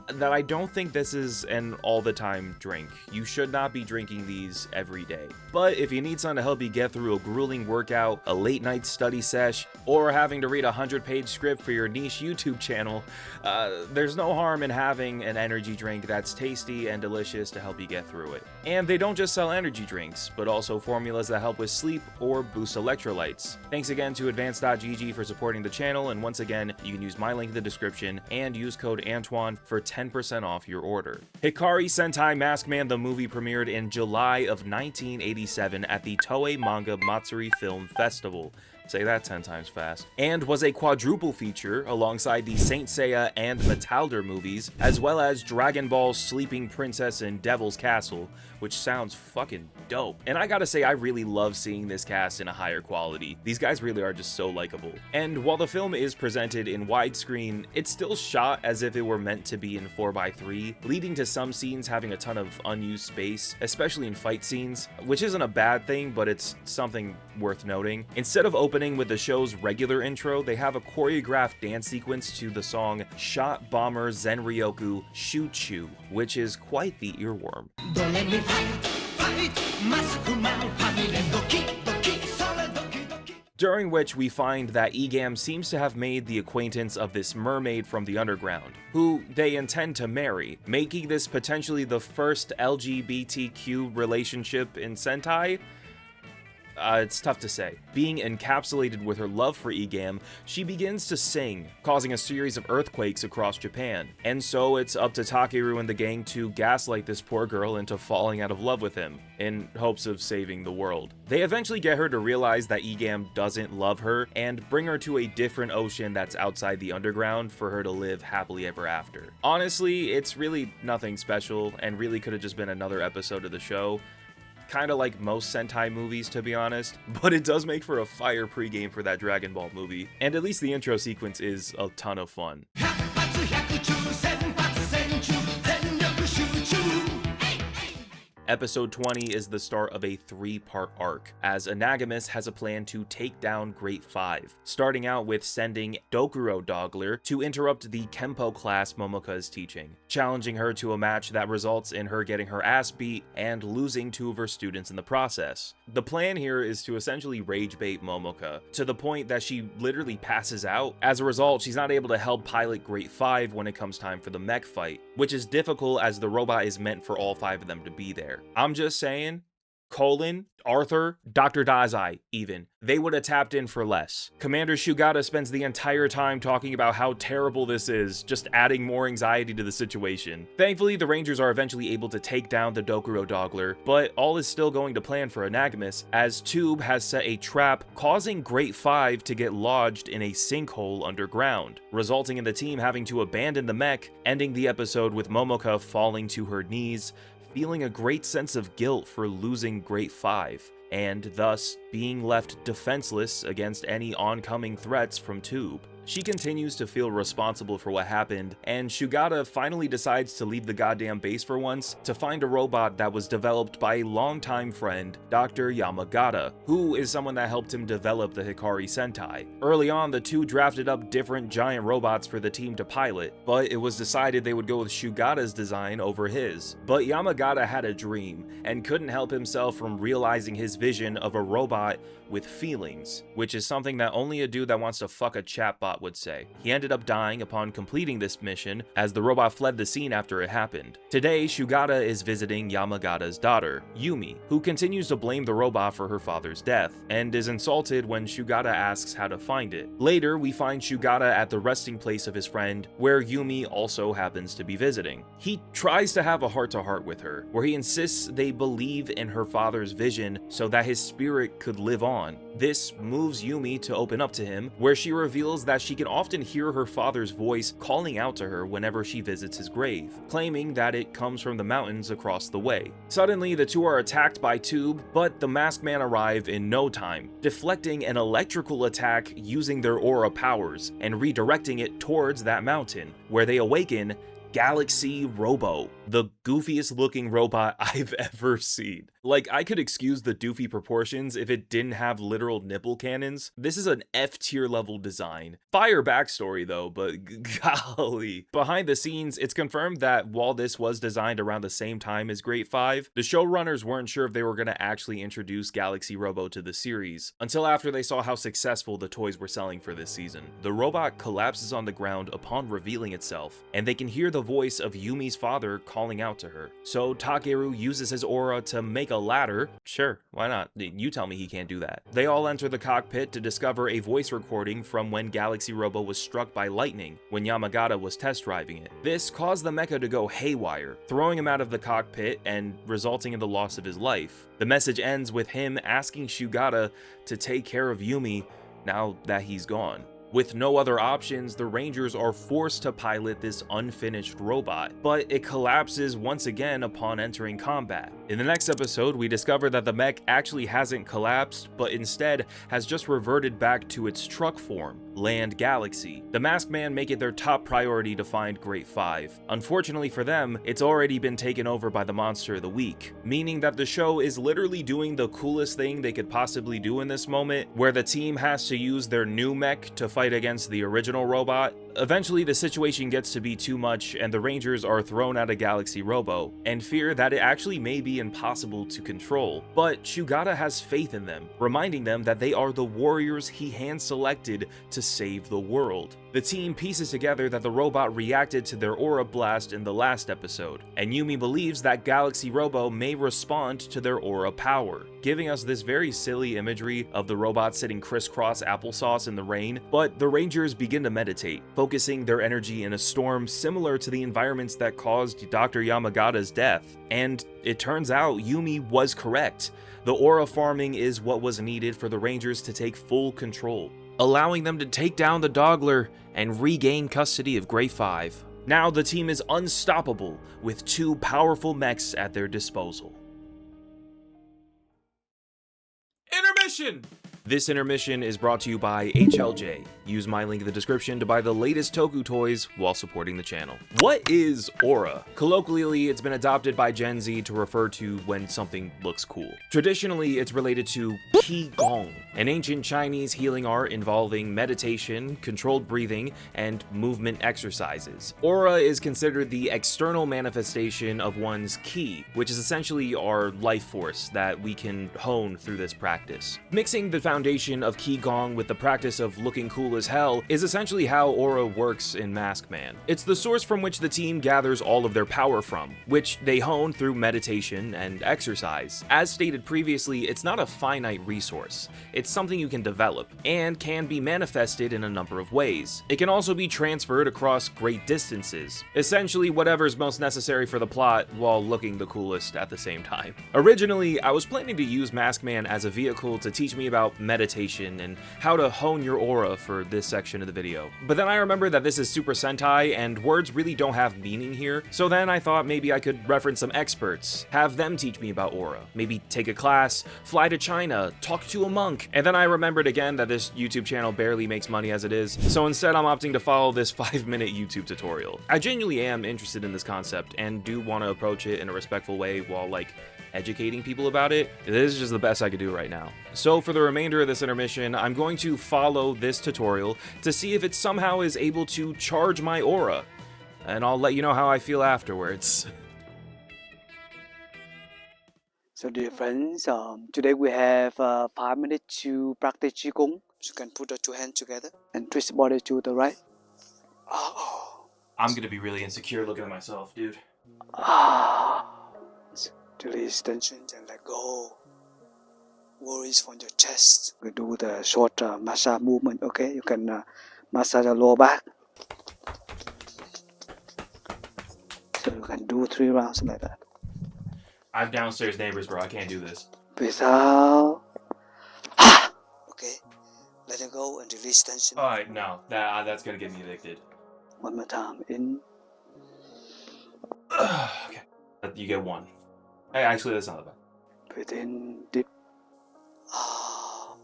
that I don't think this is an all-the-time drink. You should not be drinking these every day. But if you need something to help you get through a grueling workout, a late-night study sesh, or having to read a 100-page script for your niche YouTube channel, there's no harm in having an energy drink that's tasty and delicious to help you get through it. And they don't just sell energy drinks, but also formulas that help with sleep or boost electrolytes. Thanks again to Advance.gg for supporting the channel, and once again, you can use my link in the description and use code Antoine for 10% off your order. Hikari Sentai Maskman the movie premiered in July of 1987 at the Toei Manga Matsuri Film Festival. Say that 10 times fast. And was a quadruple feature alongside the Saint Seiya and Metalder movies, as well as Dragon Ball Sleeping Princess and Devil's Castle, which sounds fucking dope. And I gotta say, I really love seeing this cast in a higher quality. These guys really are just so likable. And while the film is presented in widescreen, it's still shot as if it were meant to be in 4:3, leading to some scenes having a ton of unused space, especially in fight scenes, which isn't a bad thing, but it's something worth noting. Instead of opening with the show's regular intro, they have a choreographed dance sequence to the song Shot Bomber Zenryoku Shoo-Choo, which is quite the earworm. During which we find that Igum seems to have made the acquaintance of this mermaid from the underground, who they intend to marry, making this potentially the first LGBTQ relationship in Sentai. It's tough to say. Being encapsulated with her love for Igum, she begins to sing, causing a series of earthquakes across Japan. And so it's up to Takeru and the gang to gaslight this poor girl into falling out of love with him, in hopes of saving the world. They eventually get her to realize that Igum doesn't love her, and bring her to a different ocean that's outside the underground for her to live happily ever after. Honestly, it's really nothing special, and really could have just been another episode of the show. kinda like most Sentai movies to be honest, but it does make for a fire pregame for that Dragon Ball movie, and at least the intro sequence is a ton of fun. Episode 20 is the start of a 3-part arc, as Anagumas has a plan to take down Great 5, starting out with sending Dokuro Dogler to interrupt the Kenpo class Momoka is teaching, challenging her to a match that results in her getting her ass beat and losing 2 of her students in the process. The plan here is to essentially rage bait Momoka, to the point that she literally passes out. As a result, she's not able to help pilot Great 5 when it comes time for the mech fight, which is difficult as the robot is meant for all 5 of them to be there. I'm just saying, Arthur, Dr. Dazai, even, they would have tapped in for less. Commander Shugata spends the entire time talking about how terrible this is, just adding more anxiety to the situation. Thankfully, the Rangers are eventually able to take down the Dokuro Dogler, but all is still going to plan for Anagumas, as Tube has set a trap, causing Great 5 to get lodged in a sinkhole underground, resulting in the team having to abandon the mech, ending the episode with Momoka falling to her knees, feeling a great sense of guilt for losing Great 5, and thus being left defenseless against any oncoming threats from Tube. She continues to feel responsible for what happened, and Shugata finally decides to leave the goddamn base for once to find a robot that was developed by a longtime friend, Dr. Yamagata, who is someone that helped him develop the Hikari Sentai. Early on, the two drafted up different giant robots for the team to pilot, but it was decided they would go with Shugata's design over his. But Yamagata had a dream, and couldn't help himself from realizing his vision of a robot with feelings, which is something that only a dude that wants to fuck a chatbot would say. He ended up dying upon completing this mission, as the robot fled the scene after it happened. Today, Shugata is visiting Yamagata's daughter, Yumi, who continues to blame the robot for her father's death, and is insulted when Shugata asks how to find it. Later, we find Shugata at the resting place of his friend, where Yumi also happens to be visiting. He tries to have a heart-to-heart with her, where he insists they believe in her father's vision so that his spirit could live on. This moves Yumi to open up to him, where she reveals that she can often hear her father's voice calling out to her whenever she visits his grave, claiming that it comes from the mountains across the way. Suddenly, the two are attacked by Tube, but the Masked Man arrive in no time, deflecting an electrical attack using their aura powers and redirecting it towards that mountain, where they awaken Galaxy Robo, the goofiest looking robot I've ever seen. Like, I could excuse the doofy proportions if it didn't have literal nipple cannons. This is an F-tier level design. Fire backstory though, but golly. Behind the scenes, it's confirmed that while this was designed around the same time as Great 5, the showrunners weren't sure if they were going to actually introduce Galaxy Robo to the series, until after they saw how successful the toys were selling for this season. The robot collapses on the ground upon revealing itself, and they can hear the voice of Yumi's father calling out to her. So Takeru uses his aura to make a ladder. Sure, why not? You tell me he can't do that. They all enter the cockpit to discover a voice recording from when Galaxy Robo was struck by lightning when Yamagata was test driving it. This caused the mecha to go haywire, throwing him out of the cockpit and resulting in the loss of his life. The message ends with him asking Shugata to take care of Yumi now that he's gone. With no other options, the Rangers are forced to pilot this unfinished robot, but it collapses once again upon entering combat. In the next episode, we discover that the mech actually hasn't collapsed, but instead has just reverted back to its truck form, Land Galaxy. The Masked Man make it their top priority to find Great 5. Unfortunately for them, it's already been taken over by the Monster of the Week, meaning that the show is literally doing the coolest thing they could possibly do in this moment, where the team has to use their new mech to fight against the original robot. Eventually, the situation gets to be too much, and the Rangers are thrown out of Galaxy Robo, and fear that it actually may be impossible to control. But Shugata has faith in them, reminding them that they are the warriors he hand-selected to save the world. The team pieces together that the robot reacted to their aura blast in the last episode, and Yumi believes that Galaxy Robo may respond to their aura power, giving us this very silly imagery of the robot sitting crisscross applesauce in the rain. But the Rangers begin to meditate, focusing their energy in a storm similar to the environments that caused Dr. Yamagata's death. And it turns out Yumi was correct. The aura farming is what was needed for the Rangers to take full control, allowing them to take down the Dogler and regain custody of Great 5. Now the team is unstoppable with two powerful mechs at their disposal. Intermission! This intermission is brought to you by HLJ. Use my link in the description to buy the latest Toku toys while supporting the channel. What is aura? Colloquially, it's been adopted by Gen Z to refer to when something looks cool. Traditionally, it's related to Qigong, an ancient Chinese healing art involving meditation, controlled breathing, and movement exercises. Aura is considered the external manifestation of one's ki, which is essentially our life force that we can hone through this practice. Mixing the foundation of Qigong with the practice of looking cool as hell is essentially how aura works in Maskman. It's the source from which the team gathers all of their power from, which they hone through meditation and exercise. As stated previously, it's not a finite resource. It's something you can develop, and can be manifested in a number of ways. It can also be transferred across great distances, essentially whatever's most necessary for the plot while looking the coolest at the same time. Originally, I was planning to use Maskman as a vehicle to teach me about meditation and how to hone your aura for this section of the video. But then I remembered that this is Super Sentai and words really don't have meaning here, so then I thought maybe I could reference some experts, have them teach me about aura, maybe take a class, fly to China, talk to a monk, and then I remembered again that this YouTube channel barely makes money as it is, so instead I'm opting to follow this 5-minute YouTube tutorial. I genuinely am interested in this concept and do want to approach it in a respectful way while educating people about it. This is just the best I could do right now. So for the remainder of this intermission, I'm going to follow this tutorial to see if it somehow is able to charge my aura, and I'll let you know how I feel afterwards. So dear friends, today we have 5 minutes to practice Qigong. So you can put the two hands together and twist the body to the right. I'm gonna be really insecure looking at myself, dude. Release tension and let go. Worries from your chest. We do the short massage movement, okay? You can massage the lower back. So you can do 3 rounds like that. I have downstairs neighbors, bro. I can't do this. Breathe out. Okay. Let it go and release tension. Alright, no. That's gonna get me addicted. One more time. In. Okay. You get 1. Hey, actually, that's not that bad. Breathe in deep. Out.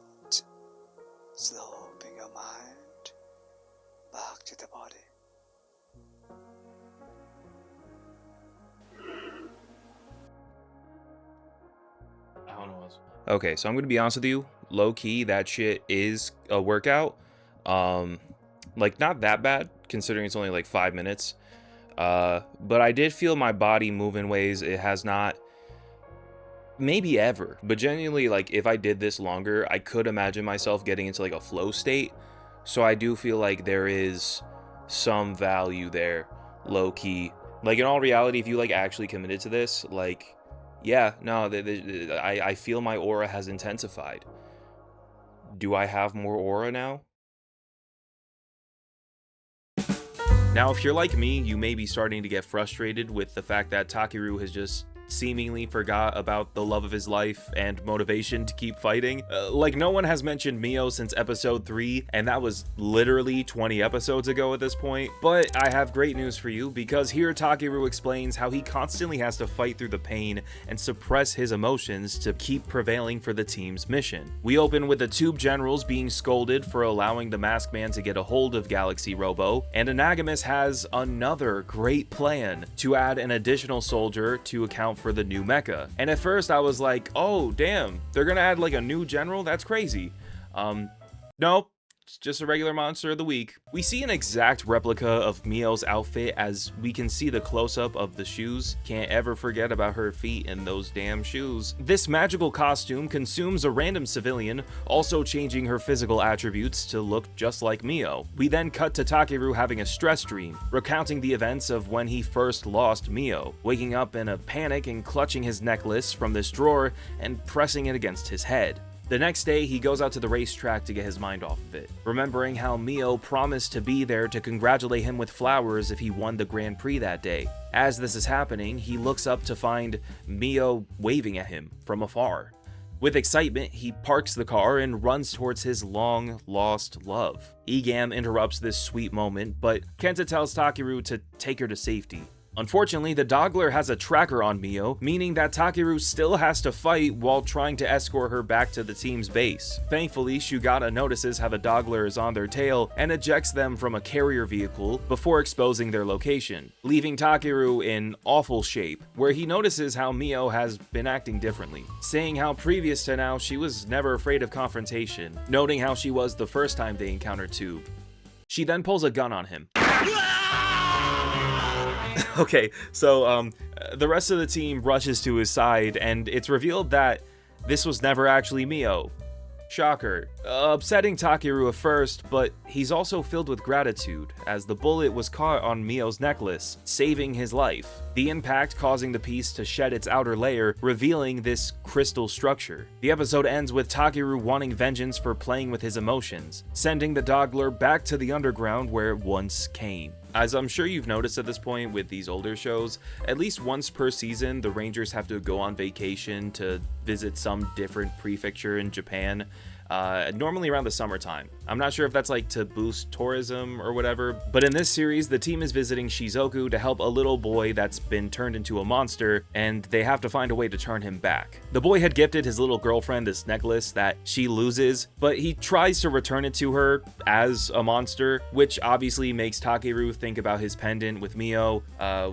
Slow. Bring your mind back to the body. I don't know what else. Okay, so I'm gonna be honest with you. Low key, that shit is a workout. Not that bad considering it's only 5 minutes. But I did feel my body move in ways it has not. Maybe ever, but genuinely, if I did this longer, I could imagine myself getting into a flow state. So I do feel like there is some value there, low key. In all reality, if you actually committed to this, yeah, no, I feel my aura has intensified. Do I have more aura now? Now, if you're like me, you may be starting to get frustrated with the fact that Takeru has just seemingly forgot about the love of his life and motivation to keep fighting. No one has mentioned Mio since episode 3, and that was literally 20 episodes ago at this point. But I have great news for you, because here Takeru explains how he constantly has to fight through the pain and suppress his emotions to keep prevailing for the team's mission. We open with the Tube Generals being scolded for allowing the Maskman to get a hold of Galaxy Robo, and Anagumas has another great plan to add an additional soldier to account for the new mecha. And at first I was like, oh damn, they're gonna add a new general? That's crazy. Nope. It's just a regular monster of the week. We see an exact replica of Mio's outfit as we can see the close-up of the shoes. Can't ever forget about her feet and those damn shoes. This magical costume consumes a random civilian, also changing her physical attributes to look just like Mio. We then cut to Takeru having a stress dream, recounting the events of when he first lost Mio, waking up in a panic and clutching his necklace from this drawer and pressing it against his head. The next day, he goes out to the racetrack to get his mind off of it, remembering how Mio promised to be there to congratulate him with flowers if he won the Grand Prix that day. As this is happening, he looks up to find Mio waving at him from afar. With excitement, he parks the car and runs towards his long-lost love. Igum interrupts this sweet moment, but Kenta tells Takeru to take her to safety. Unfortunately, the Doggler has a tracker on Mio, meaning that Takeru still has to fight while trying to escort her back to the team's base. Thankfully, Shugata notices how the Doggler is on their tail and ejects them from a carrier vehicle before exposing their location, leaving Takeru in awful shape, where he notices how Mio has been acting differently, saying how previous to now she was never afraid of confrontation, noting how she was the first time they encountered Tube. She then pulls a gun on him. Okay, so the rest of the team rushes to his side, and it's revealed that this was never actually Mio. Shocker. Upsetting Takeru at first, but he's also filled with gratitude, as the bullet was caught on Mio's necklace, saving his life. The impact causing the piece to shed its outer layer, revealing this crystal structure. The episode ends with Takeru wanting vengeance for playing with his emotions, sending the Doggler back to the underground where it once came. As I'm sure you've noticed at this point with these older shows, at least once per season, the Rangers have to go on vacation to visit some different prefecture in Japan, normally around the summertime. I'm not sure if that's like to boost tourism or whatever, but in this series, the team is visiting Shizuoku to help a little boy that's been turned into a monster, and they have to find a way to turn him back. The boy had gifted his little girlfriend this necklace that she loses, but he tries to return it to her as a monster, which obviously makes Takeru think about his pendant with Mio,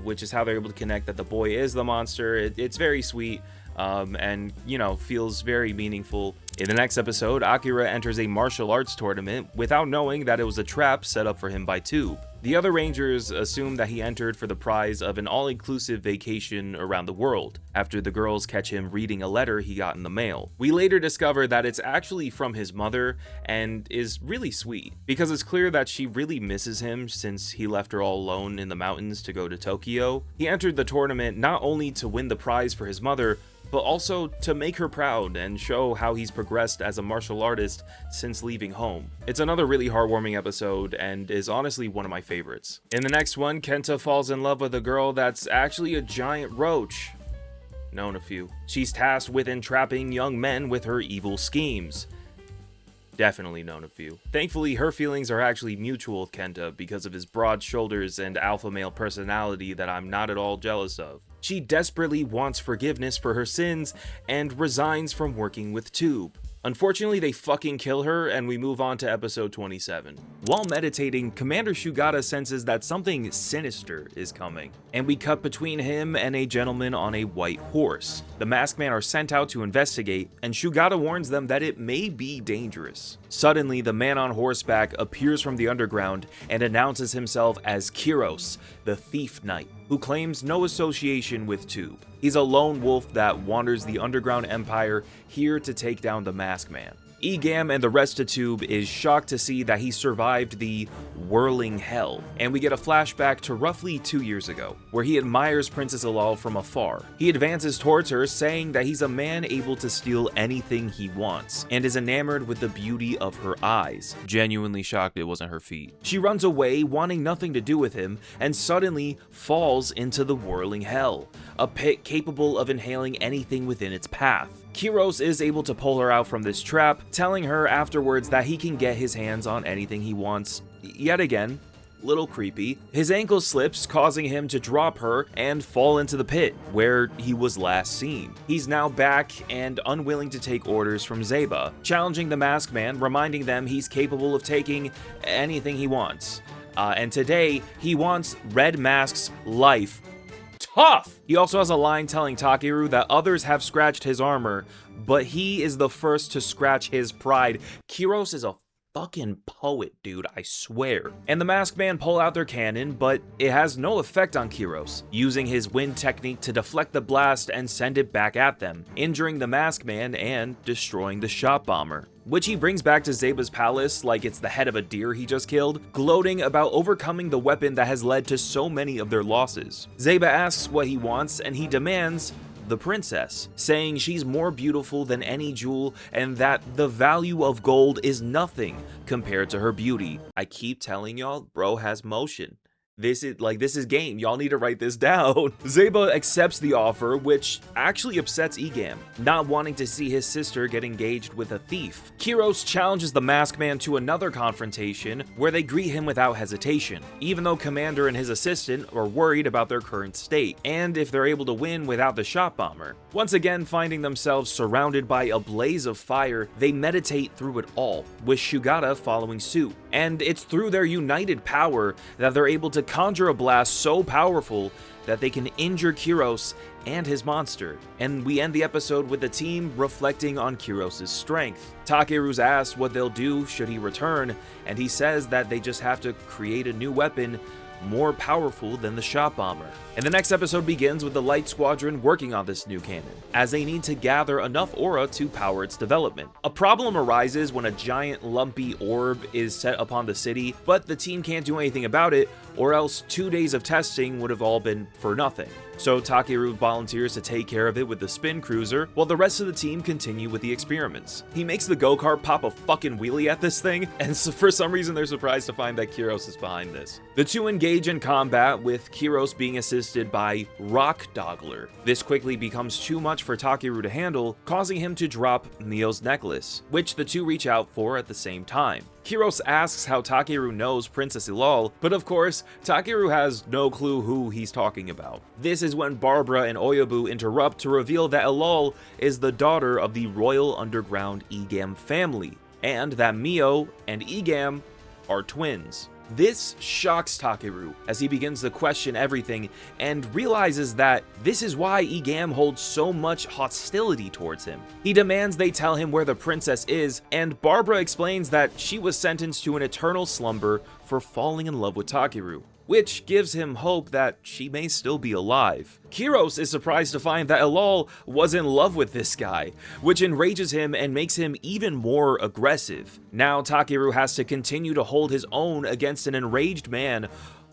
which is how they're able to connect that the boy is the monster. It's very sweet. And, you know, feels very meaningful. In the next episode, Akira enters a martial arts tournament without knowing that it was a trap set up for him by Tube. The other Rangers assume that he entered for the prize of an all-inclusive vacation around the world, after the girls catch him reading a letter he got in the mail. We later discover that it's actually from his mother, and is really sweet, because it's clear that she really misses him since he left her all alone in the mountains to go to Tokyo. He entered the tournament not only to win the prize for his mother, but also to make her proud and show how he's progressed as a martial artist since leaving home. It's another really heartwarming episode and is honestly one of my favorites. In the next one, Kenta falls in love with a girl that's actually a giant roach. Known a few. She's tasked with entrapping young men with her evil schemes. Definitely known a few. Thankfully, her feelings are actually mutual with Kenta because of his broad shoulders and alpha male personality that I'm not at all jealous of. She desperately wants forgiveness for her sins and resigns from working with Tube. Unfortunately, they fucking kill her, and we move on to episode 27. While meditating, Commander Shugata senses that something sinister is coming, and we cut between him and a gentleman on a white horse. The Maskman are sent out to investigate, and Shugata warns them that it may be dangerous. Suddenly, the man on horseback appears from the underground and announces himself as Kiros, the Thief Knight, who claims no association with Tube. He's a lone wolf that wanders the underground empire here to take down the Maskman. Igum and the rest of Tube is shocked to see that he survived the whirling hell, and we get a flashback to roughly 2 years ago, where he admires Princess Iaul from afar. He advances towards her, saying that he's a man able to steal anything he wants, and is enamored with the beauty of her eyes. Genuinely shocked it wasn't her feet. She runs away, wanting nothing to do with him, and suddenly falls into the whirling hell, a pit capable of inhaling anything within its path. Kiros is able to pull her out from this trap, telling her afterwards that he can get his hands on anything he wants. Yet again, little creepy. His ankle slips, causing him to drop her and fall into the pit, where he was last seen. He's now back and unwilling to take orders from Zeba, challenging the Maskman, reminding them he's capable of taking anything he wants. And today, he wants Red Mask's life. Tough! He also has a line telling Takeru that others have scratched his armor, but he is the first to scratch his pride. Kiros is a fucking poet, dude, I swear. And the Maskman pull out their cannon, but it has no effect on Kiros, using his wind technique to deflect the blast and send it back at them, injuring the Maskman and destroying the shop bomber, which he brings back to Zeba's palace like it's the head of a deer he just killed, gloating about overcoming the weapon that has led to so many of their losses. Zeba asks what he wants, and he demands the princess, saying she's more beautiful than any jewel and that the value of gold is nothing compared to her beauty. I keep telling y'all, bro has motion. This is game. Y'all need to write this down. Zeba accepts the offer, which actually upsets Igum, not wanting to see his sister get engaged with a thief. Kiros challenges the Maskman to another confrontation where they greet him without hesitation, even though Commander and his assistant are worried about their current state, and if they're able to win without the shot bomber. Once again, finding themselves surrounded by a blaze of fire, they meditate through it all, with Shugata following suit. And it's through their united power that they're able to conjure a blast so powerful that they can injure Kiros and his monster. And we end the episode with the team reflecting on Kiros' strength. Takeru's asked what they'll do should he return, and he says that they just have to create a new weapon more powerful than the shot bomber. And the next episode begins with the Light Squadron working on this new cannon, as they need to gather enough aura to power its development. A problem arises when a giant lumpy orb is set upon the city, but the team can't do anything about it, or else 2 days of testing would have all been for nothing. So Takeru volunteers to take care of it with the spin cruiser, while the rest of the team continue with the experiments. He makes the go-kart pop a fucking wheelie at this thing, and so for some reason they're surprised to find that Kiros is behind this. The two engage in combat, with Kiros being assisted by Rock Doggler. This quickly becomes too much for Takeru to handle, causing him to drop Mio's necklace, which the two reach out for at the same time. Kiros asks how Takeru knows Princess Iaul, but of course, Takeru has no clue who he's talking about. This is when Barbara and Oyoboo interrupt to reveal that Iaul is the daughter of the Royal Underground Igum family, and that Mio and Igum are twins. This shocks Takeru as he begins to question everything and realizes that this is why Igum holds so much hostility towards him. He demands they tell him where the princess is, and Barbara explains that she was sentenced to an eternal slumber for falling in love with Takeru, which gives him hope that she may still be alive. Kiros is surprised to find that Iaul was in love with this guy, which enrages him and makes him even more aggressive. Now Takeru has to continue to hold his own against an enraged man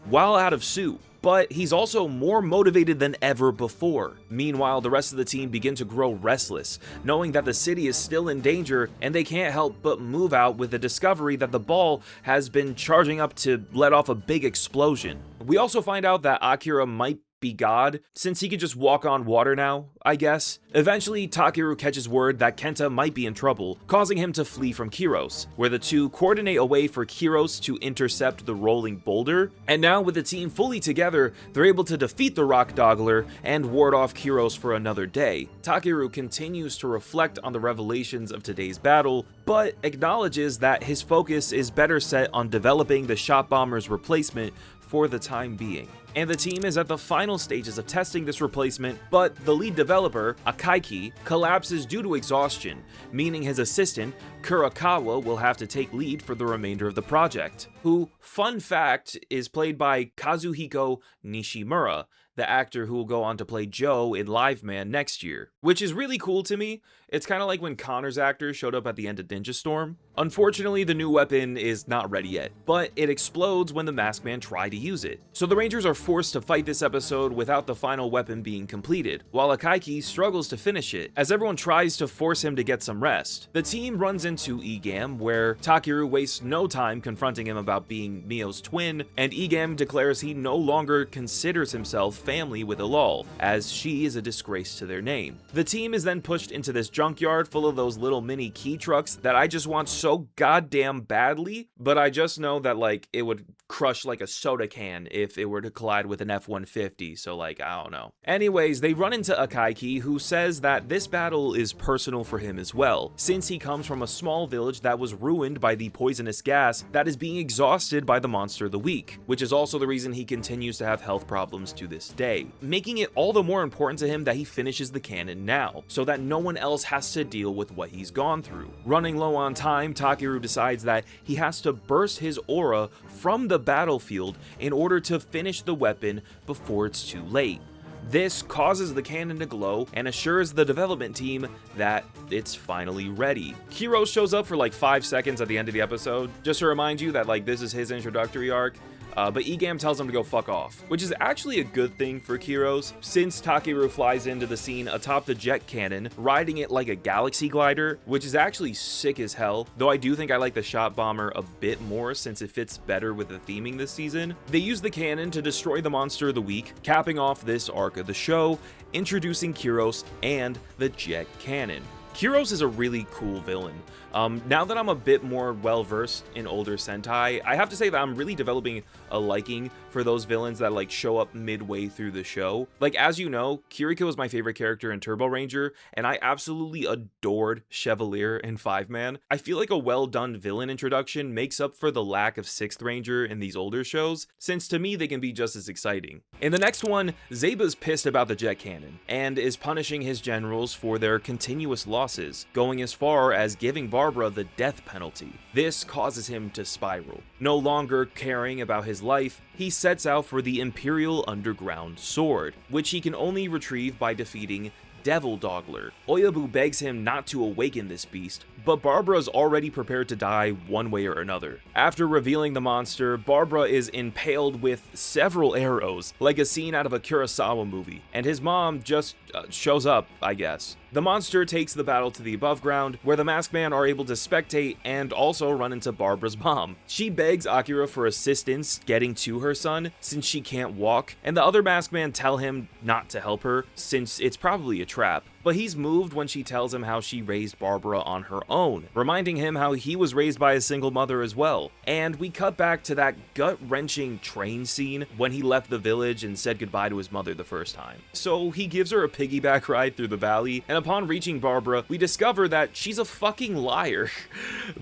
while out of suit, but he's also more motivated than ever before. Meanwhile, the rest of the team begin to grow restless, knowing that the city is still in danger, and they can't help but move out with the discovery that the ball has been charging up to let off a big explosion. We also find out that Akira might be God, since he could just walk on water now, I guess. Eventually, Takeru catches word that Kenta might be in trouble, causing him to flee from Kiros, where the two coordinate a way for Kiros to intercept the rolling boulder. And now, with the team fully together, they're able to defeat the Rock Doggler and ward off Kiros for another day. Takeru continues to reflect on the revelations of today's battle, but acknowledges that his focus is better set on developing the shot bomber's replacement for the time being. And the team is at the final stages of testing this replacement, but the lead developer, Akira, collapses due to exhaustion, meaning his assistant, Kurakawa, will have to take lead for the remainder of the project, who, fun fact, is played by Kazuhiko Nishimura, the actor who will go on to play Joe in Live Man next year, which is really cool to me. It's kind of like when Connor's actor showed up at the end of Ninja Storm. Unfortunately, the new weapon is not ready yet, but it explodes when the Maskman try to use it. So the Rangers are forced to fight this episode without the final weapon being completed, while Akira struggles to finish it, as everyone tries to force him to get some rest. The team runs into Igum, where Takeru wastes no time confronting him about being Mio's twin, and Igum declares he no longer considers himself family with Iaul, as she is a disgrace to their name. The team is then pushed into this junkyard full of those little mini key trucks that I just want so goddamn badly, but I just know that like it would crush like a soda can if it were to collide with an F-150, so like I don't know. Anyways, they run into Akira, who says that this battle is personal for him as well, since he comes from a small village that was ruined by the poisonous gas that is being exhausted by the monster of the week, which is also the reason he continues to have health problems to this day, making it all the more important to him that he finishes the cannon now, so that no one else has to deal with what he's gone through. Running low on time, Takeru decides that he has to burst his aura from the battlefield in order to finish the weapon before it's too late. This causes the cannon to glow and assures the development team that it's finally ready. Kiros shows up for like 5 seconds at the end of the episode, just to remind you that like this is his introductory arc. but Igum tells him to go fuck off, which is actually a good thing for Kiros, since Takeru flies into the scene atop the jet cannon, riding it like a galaxy glider, which is actually sick as hell, though I do think I like the shot bomber a bit more since it fits better with the theming this season. They use the cannon to destroy the monster of the week, capping off this arc of the show, introducing Kiros and the jet cannon. Kiros is a really cool villain. Now that I'm a bit more well-versed in older Sentai, I have to say that I'm really developing a liking for those villains that like show up midway through the show. Like, as you know, Kiriko is my favorite character in Turbo Ranger, and I absolutely adored Chevalier in 5-Man. I feel like a well-done villain introduction makes up for the lack of 6th Ranger in these older shows, since to me they can be just as exciting. In the next one, Zeba's pissed about the jet cannon, and is punishing his generals for their continuous losses, going as far as giving Barbara the death penalty. This causes him to spiral. No longer caring about his life, he sets out for the Imperial Underground Sword, which he can only retrieve by defeating Devil Dogler. Oyoboo begs him not to awaken this beast, but Barbara's already prepared to die one way or another. After revealing the monster, Barbara is impaled with several arrows, like a scene out of a Kurosawa movie, and his mom just shows up, I guess. The monster takes the battle to the above ground, where the Maskman are able to spectate and also run into Barbara's mom. She begs Akira for assistance getting to her son, since she can't walk, and the other Maskman tell him not to help her, since it's probably a trap. But he's moved when she tells him how she raised Barbara on her own, reminding him how he was raised by a single mother as well. And we cut back to that gut-wrenching train scene when he left the village and said goodbye to his mother the first time. So he gives her a piggyback ride through the valley, and upon reaching Barbara, we discover that she's a fucking liar,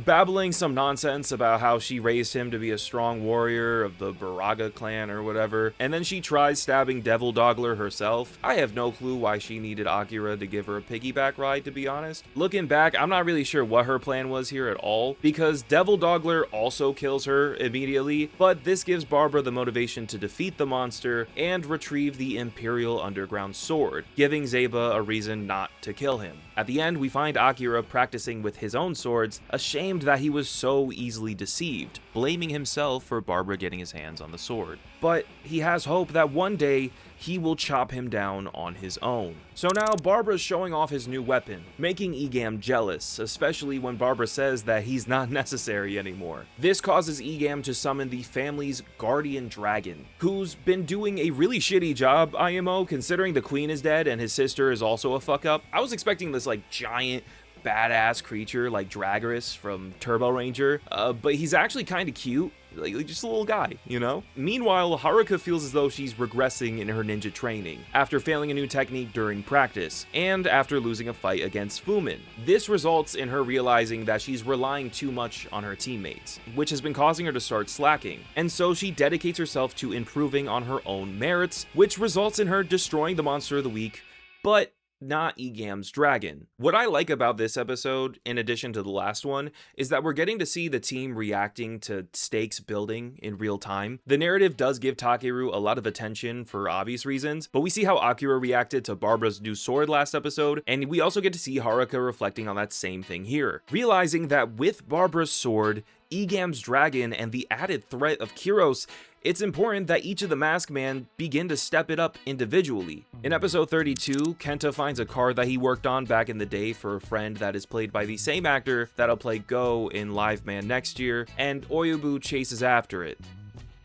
babbling some nonsense about how she raised him to be a strong warrior of the Baraga clan or whatever, and then she tries stabbing Devil Dogler herself. I have no clue why she needed Akira to give her a piggyback ride, to be honest. Looking back, I'm not really sure what her plan was here at all, because Devil Dogler also kills her immediately, but this gives Barbara the motivation to defeat the monster and retrieve the Imperial Underground Sword, giving Zeba a reason not to kill him. At the end, we find Akira practicing with his own swords, ashamed that he was so easily deceived, blaming himself for Barbara getting his hands on the sword. But he has hope that one day he will chop him down on his own. So now Barbara's showing off his new weapon, making Igum jealous, especially when Barbara says that he's not necessary anymore. This causes Igum to summon the family's guardian dragon, who's been doing a really shitty job, IMO, considering the queen is dead and his sister is also a fuck up. I was expecting this like giant badass creature like Dragorus from Turbo Ranger, but he's actually kind of cute. Like just a little guy, you know? Meanwhile, Haruka feels as though she's regressing in her ninja training, after failing a new technique during practice, and after losing a fight against Fumin. This results in her realizing that she's relying too much on her teammates, which has been causing her to start slacking, and so she dedicates herself to improving on her own merits, which results in her destroying the monster of the week, but not Igum's dragon. What I like about this episode, in addition to the last one, is that we're getting to see the team reacting to stakes building in real time. The narrative does give Takeru a lot of attention for obvious reasons, but we see how Akira reacted to Barbara's new sword last episode, and we also get to see Haruka reflecting on that same thing here, realizing that with Barbara's sword, Igum's dragon, and the added threat of Kiros, it's important that each of the Maskman begin to step it up individually. In episode 32, Kenta finds a card that he worked on back in the day for a friend that is played by the same actor that'll play Go in Live Man next year, and Oyoboo chases after it.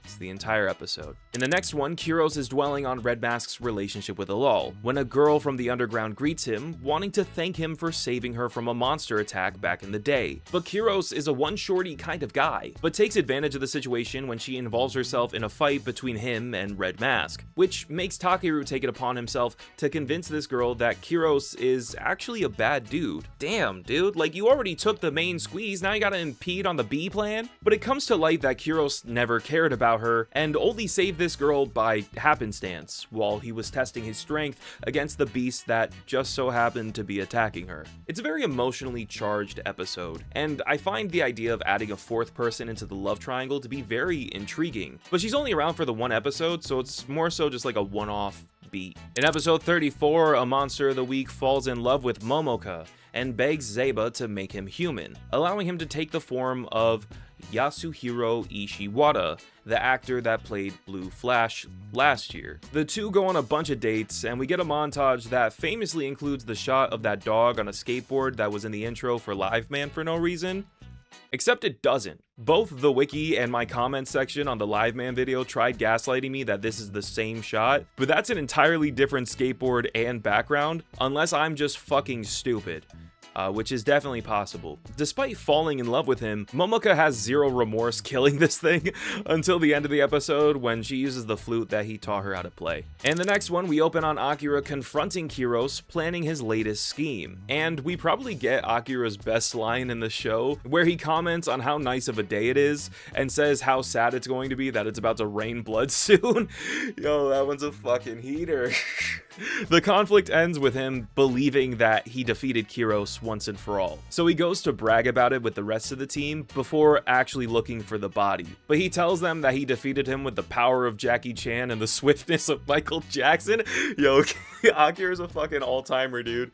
It's the entire episode. In the next one, Kiros is dwelling on Red Mask's relationship with Iaul, when a girl from the underground greets him, wanting to thank him for saving her from a monster attack back in the day. But Kiros is a one-shorty kind of guy, but takes advantage of the situation when she involves herself in a fight between him and Red Mask, which makes Takeru take it upon himself to convince this girl that Kiros is actually a bad dude. Damn, dude, like you already took the main squeeze, now you gotta impede on the B plan? But it comes to light that Kiros never cared about her and only saved this girl by happenstance while he was testing his strength against the beast that just so happened to be attacking her. It's a very emotionally charged episode, and I find the idea of adding a fourth person into the love triangle to be very intriguing. But she's only around for the one episode, so it's more so just like a one-off beat. In episode 34, a monster of the week falls in love with Momoka and begs Zeba to make him human, allowing him to take the form of Yasuhiro Ishiwata, the actor that played Blue Flash last year. The two go on a bunch of dates, and we get a montage that famously includes the shot of that dog on a skateboard that was in the intro for Live Man for no reason. Except it doesn't. Both the wiki and my comment section on the Live Man video tried gaslighting me that this is the same shot, but that's an entirely different skateboard and background, unless I'm just fucking stupid. Which is definitely possible. Despite falling in love with him, Momoka has zero remorse killing this thing until the end of the episode when she uses the flute that he taught her how to play. And the next one, we open on Akira confronting Kiros, planning his latest scheme. And we probably get Akira's best line in the show, where he comments on how nice of a day it is, and says how sad it's going to be that it's about to rain blood soon. Yo, that one's a fucking heater. The conflict ends with him believing that he defeated Kiros once and for all. So he goes to brag about it with the rest of the team before actually looking for the body. But he tells them that he defeated him with the power of Jackie Chan and the swiftness of Michael Jackson. Yo, Akira's a fucking all-timer, dude.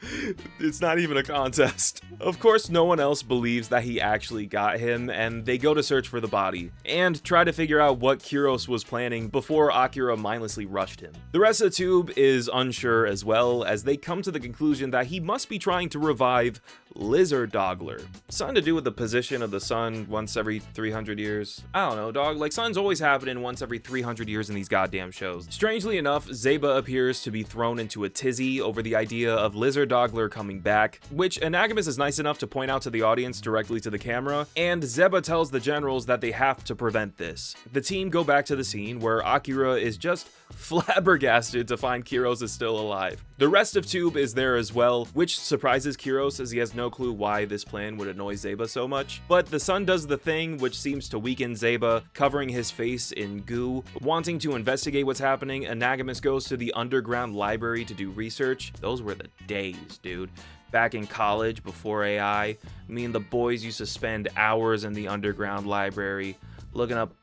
It's not even a contest. Of course, no one else believes that he actually got him, and they go to search for the body and try to figure out what Kiros was planning before Akira mindlessly rushed him. The rest of the tube is unsure as well, as they come to the conclusion that he must be trying to revive Lizard Dogler. Something to do with the position of the sun once every 300 years. I don't know, dog. Like, sun's always happening once every 300 years in these goddamn shows. Strangely enough, Zeba appears to be thrown into a tizzy over the idea of Lizard Dogler coming back, which Anagumas is nice enough to point out to the audience directly to the camera, and Zeba tells the generals that they have to prevent this. The team go back to the scene where Akira is just flabbergasted to find Kiros is still alive. The rest of Tube is there as well, which surprises Kiros as he has no clue why this plan would annoy Zeba so much. But the sun does the thing which seems to weaken Zeba, covering his face in goo. Wanting to investigate what's happening, Anagumas goes to the underground library to do research. Those were the days, dude. Back in college, before AI, me and the boys used to spend hours in the underground library looking up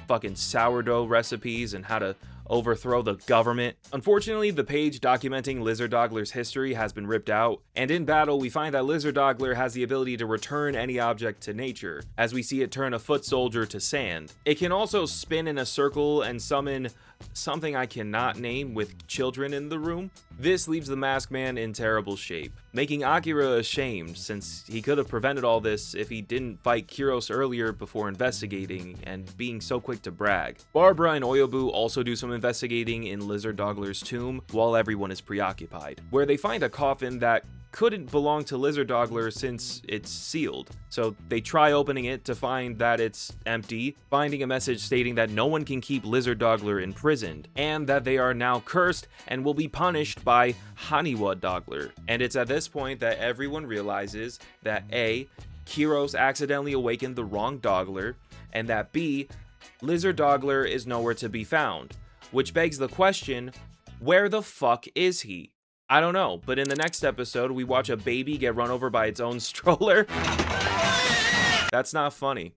fucking sourdough recipes and how to overthrow the government. Unfortunately, the page documenting Lizard Dogler's history has been ripped out, and in battle we find that Lizard Dogler has the ability to return any object to nature, as we see it turn a foot soldier to sand. It can also spin in a circle and summon something I cannot name with children in the room. This leaves the Masked Man in terrible shape, making Akira ashamed since he could have prevented all this if he didn't fight Kiros earlier before investigating and being so quick to brag. Baraba and Oyoboo also do some investigating in Lizard Dogler's tomb while everyone is preoccupied, where they find a coffin that couldn't belong to Lizard Dogler since it's sealed. So they try opening it to find that it's empty, finding a message stating that no one can keep Lizard Dogler imprisoned, and that they are now cursed and will be punished by Haniwa Dogler. And it's at this point that everyone realizes that A, Kiros accidentally awakened the wrong Dogler, and that B, Lizard Dogler is nowhere to be found. Which begs the question, where the fuck is he? I don't know, but in the next episode, we watch a baby get run over by its own stroller. That's not funny.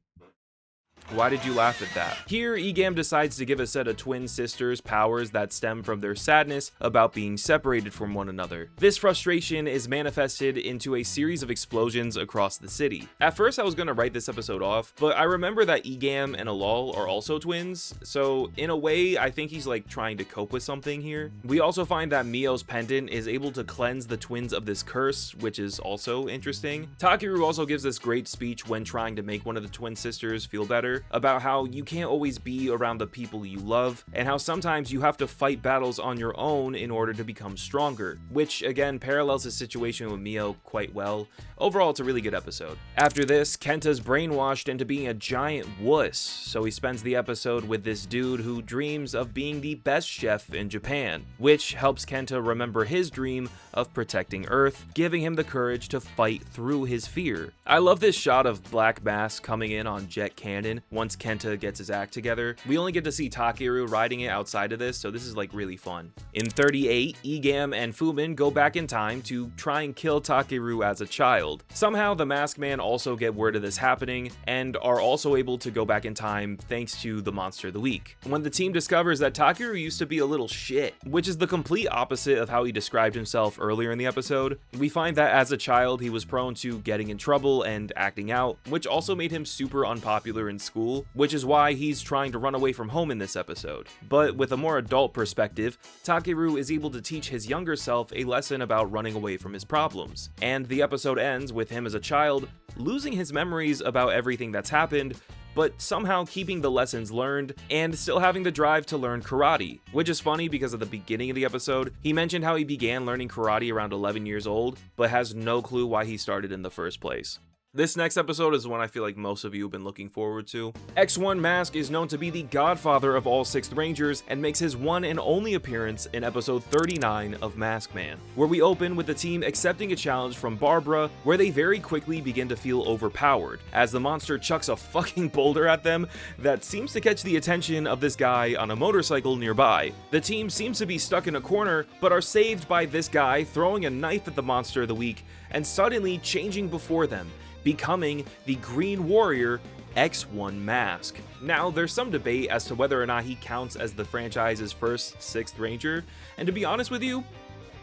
Why did you laugh at that? Here, Igum decides to give a set of twin sisters powers that stem from their sadness about being separated from one another. This frustration is manifested into a series of explosions across the city. At first, I was gonna write this episode off, but I remember that Igum and Iaul are also twins, so in a way, I think he's like trying to cope with something here. We also find that Mio's pendant is able to cleanse the twins of this curse, which is also interesting. Takeru also gives this great speech when trying to make one of the twin sisters feel better, about how you can't always be around the people you love, and how sometimes you have to fight battles on your own in order to become stronger, which again parallels his situation with Mio quite well. Overall, it's a really good episode. After this, Kenta's brainwashed into being a giant wuss, so he spends the episode with this dude who dreams of being the best chef in Japan, which helps Kenta remember his dream of protecting Earth, giving him the courage to fight through his fear. I love this shot of Black Mask coming in on Jet Cannon, once Kenta gets his act together. We only get to see Takeru riding it outside of this, so this is like really fun. In 38, Igum and Fumin go back in time to try and kill Takeru as a child. Somehow the Masked Man also get word of this happening and are also able to go back in time thanks to the Monster of the Week. When the team discovers that Takeru used to be a little shit, which is the complete opposite of how he described himself earlier in the episode, we find that as a child he was prone to getting in trouble and acting out, which also made him super unpopular in school, which is why he's trying to run away from home in this episode. But with a more adult perspective, Takeru is able to teach his younger self a lesson about running away from his problems. And the episode ends with him as a child losing his memories about everything that's happened, but somehow keeping the lessons learned and still having the drive to learn karate, which is funny because at the beginning of the episode, he mentioned how he began learning karate around 11 years old, but has no clue why he started in the first place. This next episode is the one I feel like most of you have been looking forward to. X1 Mask is known to be the godfather of all 6th Rangers and makes his one and only appearance in episode 39 of Maskman, where we open with the team accepting a challenge from Baraba, where they very quickly begin to feel overpowered, as the monster chucks a fucking boulder at them that seems to catch the attention of this guy on a motorcycle nearby. The team seems to be stuck in a corner, but are saved by this guy throwing a knife at the Monster of the Week and suddenly changing before them, becoming the Green Warrior X1 Mask. Now, there's some debate as to whether or not he counts as the franchise's first 6th Ranger, and to be honest with you,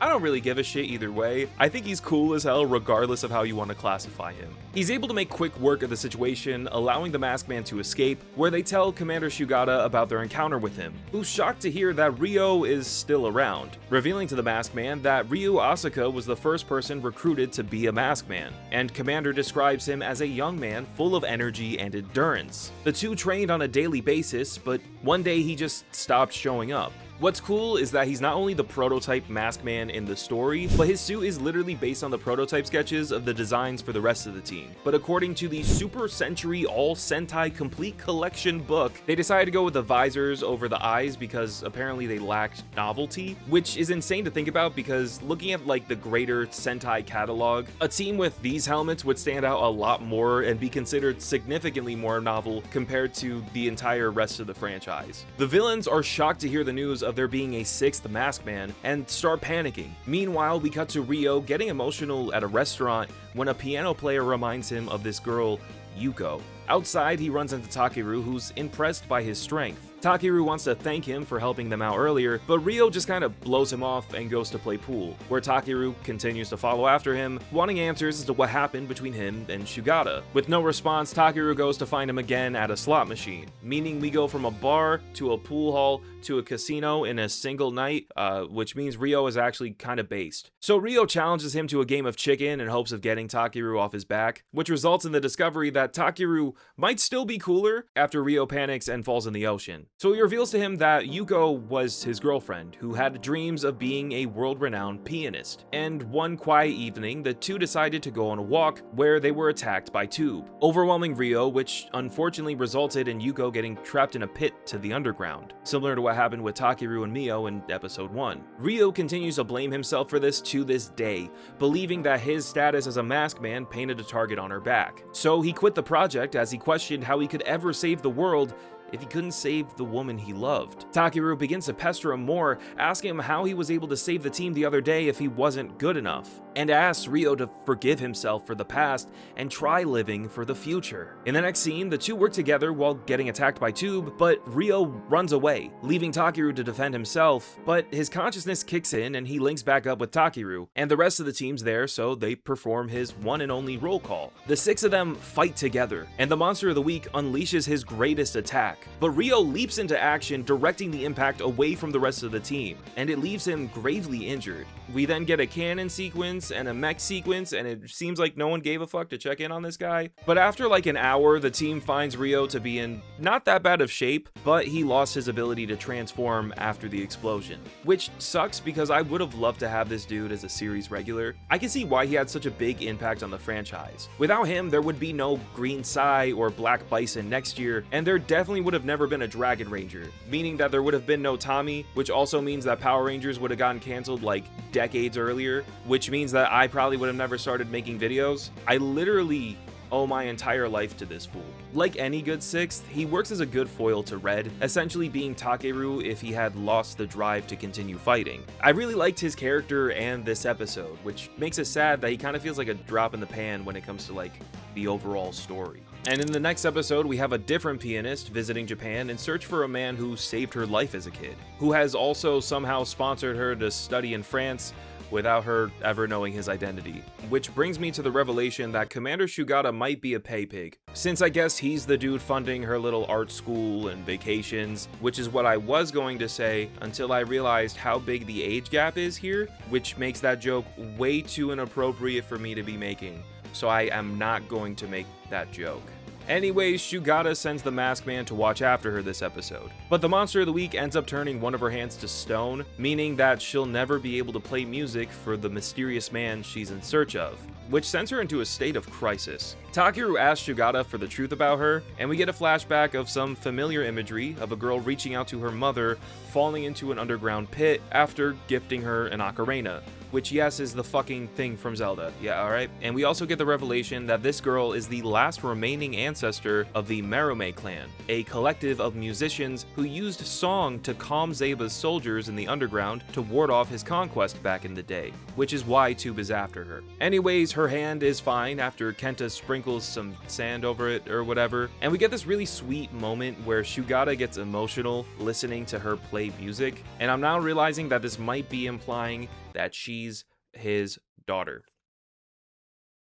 I don't really give a shit either way. I think he's cool as hell regardless of how you want to classify him. He's able to make quick work of the situation, allowing the Masked Man to escape, where they tell Commander Shugata about their encounter with him, who's shocked to hear that Ryo is still around, revealing to the Masked Man that Ryu Asuka was the first person recruited to be a Masked Man, and Commander describes him as a young man full of energy and endurance. The two trained on a daily basis, but one day he just stopped showing up. What's cool is that he's not only the prototype Masked Man in the story, but his suit is literally based on the prototype sketches of the designs for the rest of the team. But according to the Super Sentai All Sentai Complete Collection book, they decided to go with the visors over the eyes because apparently they lacked novelty, which is insane to think about because looking at like the greater Sentai catalog, a team with these helmets would stand out a lot more and be considered significantly more novel compared to the entire rest of the franchise. The villains are shocked to hear the news of there being a 6th Masked Man and start panicking. Meanwhile, we cut to Ryo getting emotional at a restaurant when a piano player reminds him of this girl, Yuko. Outside, he runs into Takeru, who's impressed by his strength. Takeru wants to thank him for helping them out earlier, but Ryo just kind of blows him off and goes to play pool, where Takeru continues to follow after him, wanting answers as to what happened between him and Shugata. With no response, Takeru goes to find him again at a slot machine, meaning we go from a bar to a pool hall to a casino in a single night, which means Ryo is actually kind of based. So Ryo challenges him to a game of chicken in hopes of getting Takeru off his back, which results in the discovery that Takeru might still be cooler after Ryo panics and falls in the ocean. So he reveals to him that Yuko was his girlfriend, who had dreams of being a world-renowned pianist. And one quiet evening, the two decided to go on a walk where they were attacked by Tube, overwhelming Ryo, which unfortunately resulted in Yuko getting trapped in a pit to the underground, similar to what happened with Takeru and Mio in episode 1. Ryo continues to blame himself for this to this day, believing that his status as a Masked Man painted a target on her back. So he quit the project as he questioned how he could ever save the world if he couldn't save the woman he loved. Takeru begins to pester him more, asking him how he was able to save the team the other day if he wasn't good enough, and asks Ryo to forgive himself for the past and try living for the future. In the next scene, the two work together while getting attacked by Tube, but Ryo runs away, leaving Takeru to defend himself, but his consciousness kicks in and he links back up with Takeru, and the rest of the team's there, so they perform his one and only roll call. The 6 of them fight together, and the Monster of the Week unleashes his greatest attack. But Ryo leaps into action, directing the impact away from the rest of the team, and it leaves him gravely injured. We then get a cannon sequence and a mech sequence, and it seems like no one gave a fuck to check in on this guy. But after like an hour, the team finds Ryo to be in not that bad of shape, but he lost his ability to transform after the explosion, which sucks because I would have loved to have this dude as a series regular. I can see why he had such a big impact on the franchise. Without him, there would be no Green Sai or Black Bison next year, and there definitely would have never been a Dragon Ranger, meaning that there would have been no Tommy, which also means that Power Rangers would have gotten canceled like decades earlier, which means that I probably would have never started making videos. I literally owe my entire life to this fool. Like any good sixth, he works as a good foil to Red, essentially being Takeru if he had lost the drive to continue fighting. I really liked his character and this episode, which makes it sad that he kind of feels like a drop in the pan when it comes to like the overall story. And in the next episode, we have a different pianist visiting Japan in search for a man who saved her life as a kid, who has also somehow sponsored her to study in France without her ever knowing his identity. Which brings me to the revelation that Commander Shugata might be a pay pig, since I guess he's the dude funding her little art school and vacations, which is what I was going to say until I realized how big the age gap is here, which makes that joke way too inappropriate for me to be making. So I am not going to make that joke. Anyways, Shugata sends the Masked Man to watch after her this episode, but the monster of the week ends up turning one of her hands to stone, meaning that she'll never be able to play music for the mysterious man she's in search of, which sends her into a state of crisis. Takeru asks Shugata for the truth about her, and we get a flashback of some familiar imagery of a girl reaching out to her mother, falling into an underground pit after gifting her an ocarina, which yes is the fucking thing from Zelda, yeah, alright? And we also get the revelation that this girl is the last remaining ancestor of the Merume clan, a collective of musicians who used song to calm Zeba's soldiers in the underground to ward off his conquest back in the day, which is why Tube is after her. Anyways, her hand is fine after Kenta sprinkles some sand over it or whatever, and we get this really sweet moment where Shugata gets emotional listening to her play music, and I'm now realizing that this might be implying that she's his daughter.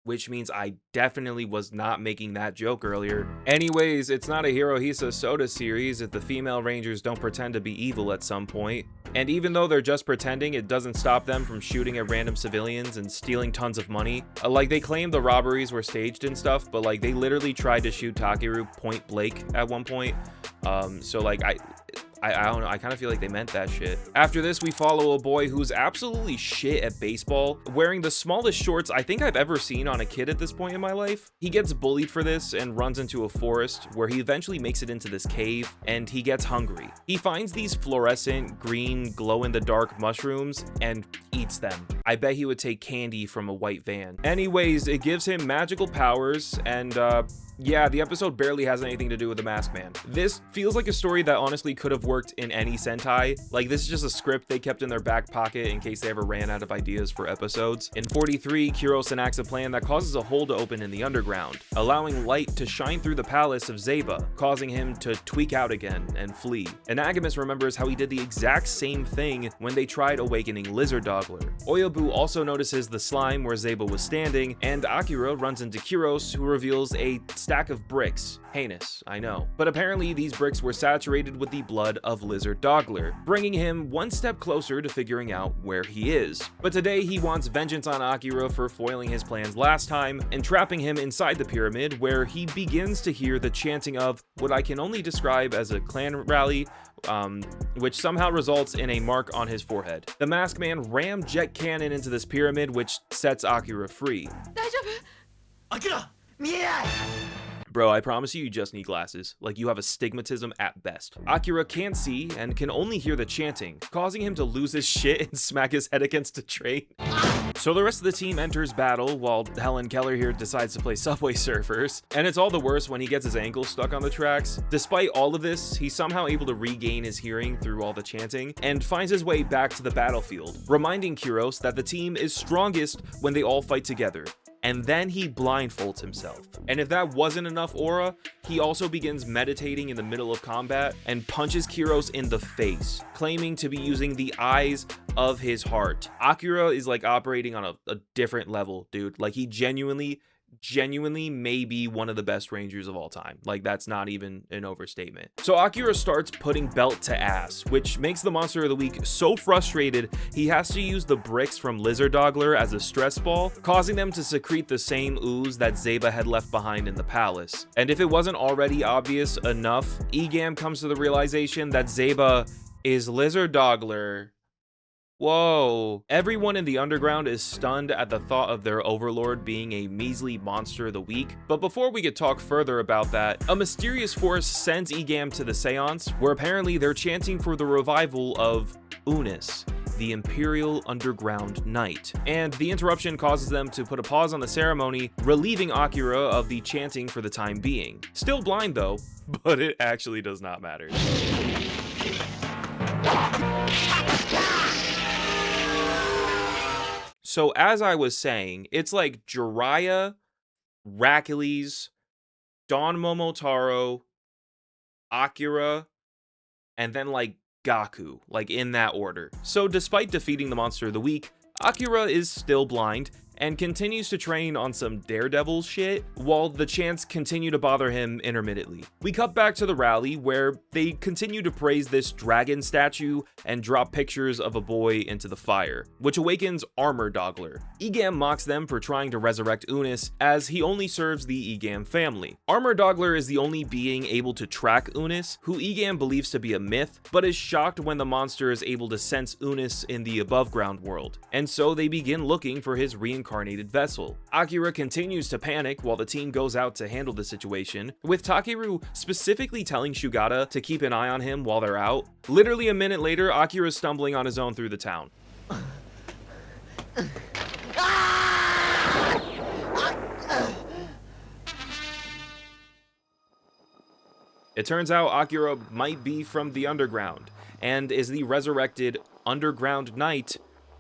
Which means I definitely was not making that joke earlier. Anyways, it's not a Hirohisa Soda series if the female rangers don't pretend to be evil at some point. And even though they're just pretending, it doesn't stop them from shooting at random civilians and stealing tons of money. Like, they claim the robberies were staged and stuff, but like they literally tried to shoot Takeru point blank at one point. So like I don't know, I kind of feel like they meant that shit. After this, we follow a boy who's absolutely shit at baseball, wearing the smallest shorts I think I've ever seen on a kid at this point in my life. He gets bullied for this and runs into a forest where he eventually makes it into this cave, and he gets hungry. He finds these fluorescent green glow-in-the-dark mushrooms and eats them. I bet he would take candy from a white van. Anyways, it gives him magical powers, and yeah, the episode barely has anything to do with the Masked Man. This feels like a story that honestly could have worked in any Sentai. Like, this is just a script they kept in their back pocket in case they ever ran out of ideas for episodes. In 43, Kiros enacts a plan that causes a hole to open in the underground, allowing light to shine through the palace of Zeba, causing him to tweak out again and flee. Anagumas remembers how he did the exact same thing when they tried awakening Lizard Dogler. Oyoboo also notices the slime where Zeba was standing, and Akira runs into Kiros, who reveals a stack of bricks. Heinous, I know. But apparently these bricks were saturated with the blood of Lizard Dogler, bringing him one step closer to figuring out where he is. But today he wants vengeance on Akira for foiling his plans last time and trapping him inside the pyramid, where he begins to hear the chanting of what I can only describe as a clan rally, which somehow results in a mark on his forehead. The Masked Man rammed jet cannon into this pyramid, which sets Akira free. Akira! Bro, I promise you just need glasses. Like, you have astigmatism at best. Akira can't see and can only hear the chanting, causing him to lose his shit and smack his head against a train. So the rest of the team enters battle while Helen Keller here decides to play Subway Surfers, and it's all the worse when he gets his ankle stuck on the tracks. Despite all of this, he's somehow able to regain his hearing through all the chanting and finds his way back to the battlefield, reminding Kiros that the team is strongest when they all fight together. And then he blindfolds himself. And if that wasn't enough aura, he also begins meditating in the middle of combat and punches Kiros in the face, claiming to be using the eyes of his heart. Akira is like operating on a different level, dude. Like, he genuinely may be one of the best rangers of all time. Like, that's not even an overstatement. So Akira starts putting belt to ass, which makes the monster of the week so frustrated he has to use the bricks from Lizard Dogler as a stress ball, causing them to secrete the same ooze that Zeba had left behind in the palace. And if it wasn't already obvious enough, Igum comes to the realization that Zeba is Lizard Dogler. Whoa. Everyone in the underground is stunned at the thought of their overlord being a measly monster of the week. But before we could talk further about that, a mysterious force sends Igum to the seance, where apparently they're chanting for the revival of Unis, the Imperial Underground Night. And the interruption causes them to put a pause on the ceremony, relieving Akira of the chanting for the time being. Still blind though, but it actually does not matter. So as I was saying, it's like Jiraiya, Hercules, Don Momotaro, Akira, and then like Gaku, like in that order. So despite defeating the monster of the week, Akira is still blind and continues to train on some Daredevil shit, while the chants continue to bother him intermittently. We cut back to the rally, where they continue to praise this dragon statue and drop pictures of a boy into the fire, which awakens Armor Dogler. Igum mocks them for trying to resurrect Unis, as he only serves the Igum family. Armor Dogler is the only being able to track Unis, who Igum believes to be a myth, but is shocked when the monster is able to sense Unis in the above ground world, and so they begin looking for his reincarnated vessel. Akira continues to panic while the team goes out to handle the situation, with Takeru specifically telling Shugata to keep an eye on him while they're out. Literally a minute later, Akira is stumbling on his own through the town. It turns out Akira might be from the underground, and is the resurrected Underground Knight,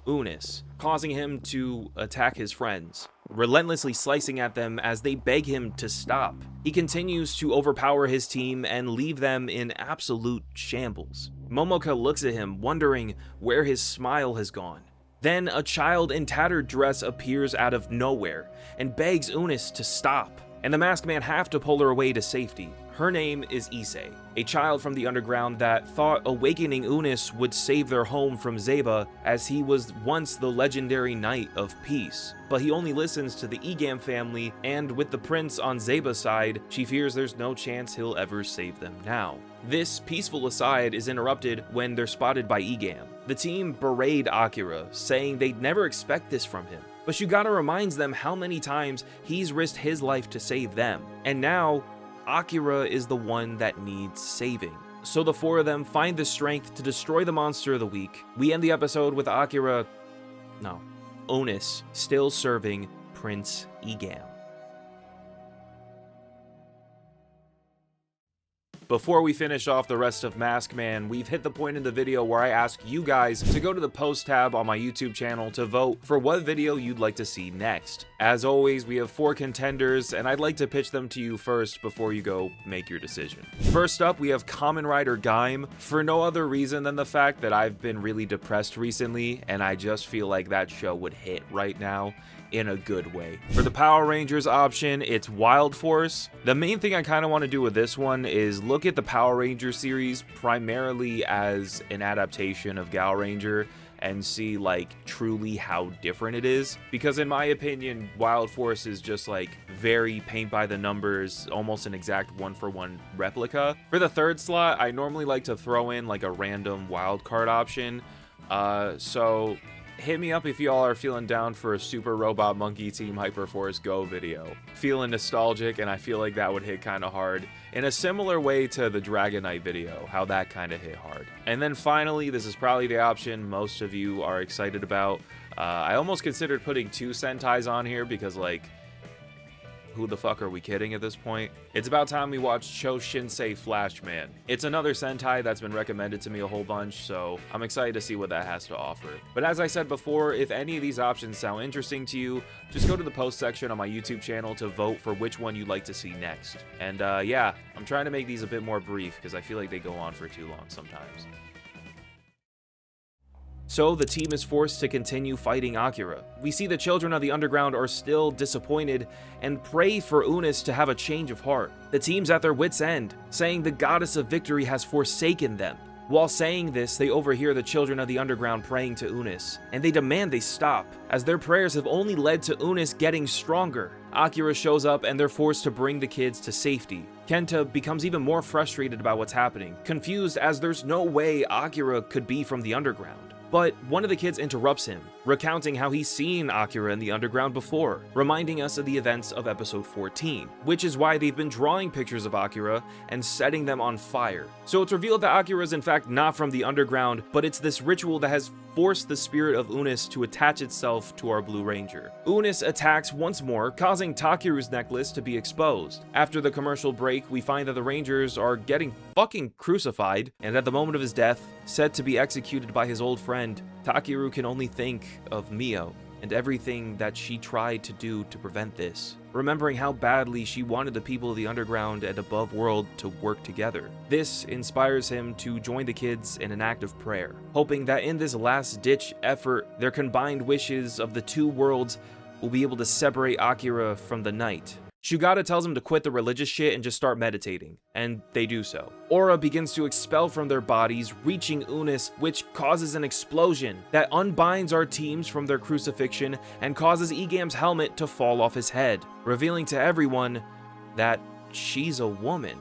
Unis, causing him to attack his friends, relentlessly slicing at them as they beg him to stop. He continues to overpower his team and leave them in absolute shambles. Momoka looks at him, wondering where his smile has gone. Then a child in tattered dress appears out of nowhere and begs Unis to stop, and the masked man have to pull her away to safety. Her name is Issei, a child from the underground that thought awakening Unis would save their home from Zeba, as he was once the legendary Knight of Peace. But he only listens to the Igum family, and with the prince on Zeba's side, she fears there's no chance he'll ever save them now. This peaceful aside is interrupted when they're spotted by Igum. The team berate Akira, saying they'd never expect this from him. But Shugata reminds them how many times he's risked his life to save them, and now Akira is the one that needs saving. So the four of them find the strength to destroy the monster of the week. We end the episode with Unis still serving Prince Igum. Before we finish off the rest of Maskman, we've hit the point in the video where I ask you guys to go to the post tab on my YouTube channel to vote for what video you'd like to see next. As always, we have 4 contenders, and I'd like to pitch them to you first before you go make your decision. First up, we have Kamen Rider Gaim, for no other reason than the fact that I've been really depressed recently, and I just feel like that show would hit right now in a good way. For the Power Rangers option, it's Wild Force. The main thing I kind of want to do with this one is look at the Power Ranger series primarily as an adaptation of Gal Ranger and see like truly how different it is, because in my opinion Wild Force is just like very paint by the numbers, almost an exact one-for-one replica. For the third slot, I normally like to throw in like a random wildcard option, so hit me up if y'all are feeling down for a Super Robot Monkey Team Hyperforce Go video. Feeling nostalgic, and I feel like that would hit kind of hard in a similar way to the Dragon Knight video, how that kind of hit hard. And then finally, this is probably the option most of you are excited about. I almost considered putting 2 Sentais on here because, like, who the fuck are we kidding at this point? It's about time we watched Cho Shinsei Flashman. It's another Sentai that's been recommended to me a whole bunch, so I'm excited to see what that has to offer. But as I said before, if any of these options sound interesting to you, just go to the post section on my YouTube channel to vote for which one you'd like to see next. And yeah, I'm trying to make these a bit more brief because I feel like they go on for too long sometimes. So the team is forced to continue fighting Akira. We see the children of the underground are still disappointed and pray for Unis to have a change of heart. The team's at their wits' end, saying the goddess of victory has forsaken them. While saying this, they overhear the children of the underground praying to Unis, and they demand they stop, as their prayers have only led to Unis getting stronger. Akira shows up and they're forced to bring the kids to safety. Kenta becomes even more frustrated about what's happening, confused as there's no way Akira could be from the underground. But one of the kids interrupts him, recounting how he's seen Akira in the underground before, reminding us of the events of episode 14, which is why they've been drawing pictures of Akira and setting them on fire. So it's revealed that Akira is in fact not from the underground, but it's this ritual that has force the spirit of Unis to attach itself to our Blue Ranger. Unis attacks once more, causing Takeru's necklace to be exposed. After the commercial break, we find that the Rangers are getting fucking crucified, and at the moment of his death, said to be executed by his old friend, Takeru can only think of Mio and everything that she tried to do to prevent this, remembering how badly she wanted the people of the underground and above world to work together. This inspires him to join the kids in an act of prayer, hoping that in this last-ditch effort, their combined wishes of the two worlds will be able to separate Akira from the night. Shugata tells him to quit the religious shit and just start meditating, and they do so. Aura begins to expel from their bodies, reaching Unis, which causes an explosion that unbinds our teams from their crucifixion and causes Igam's helmet to fall off his head, revealing to everyone that she's a woman.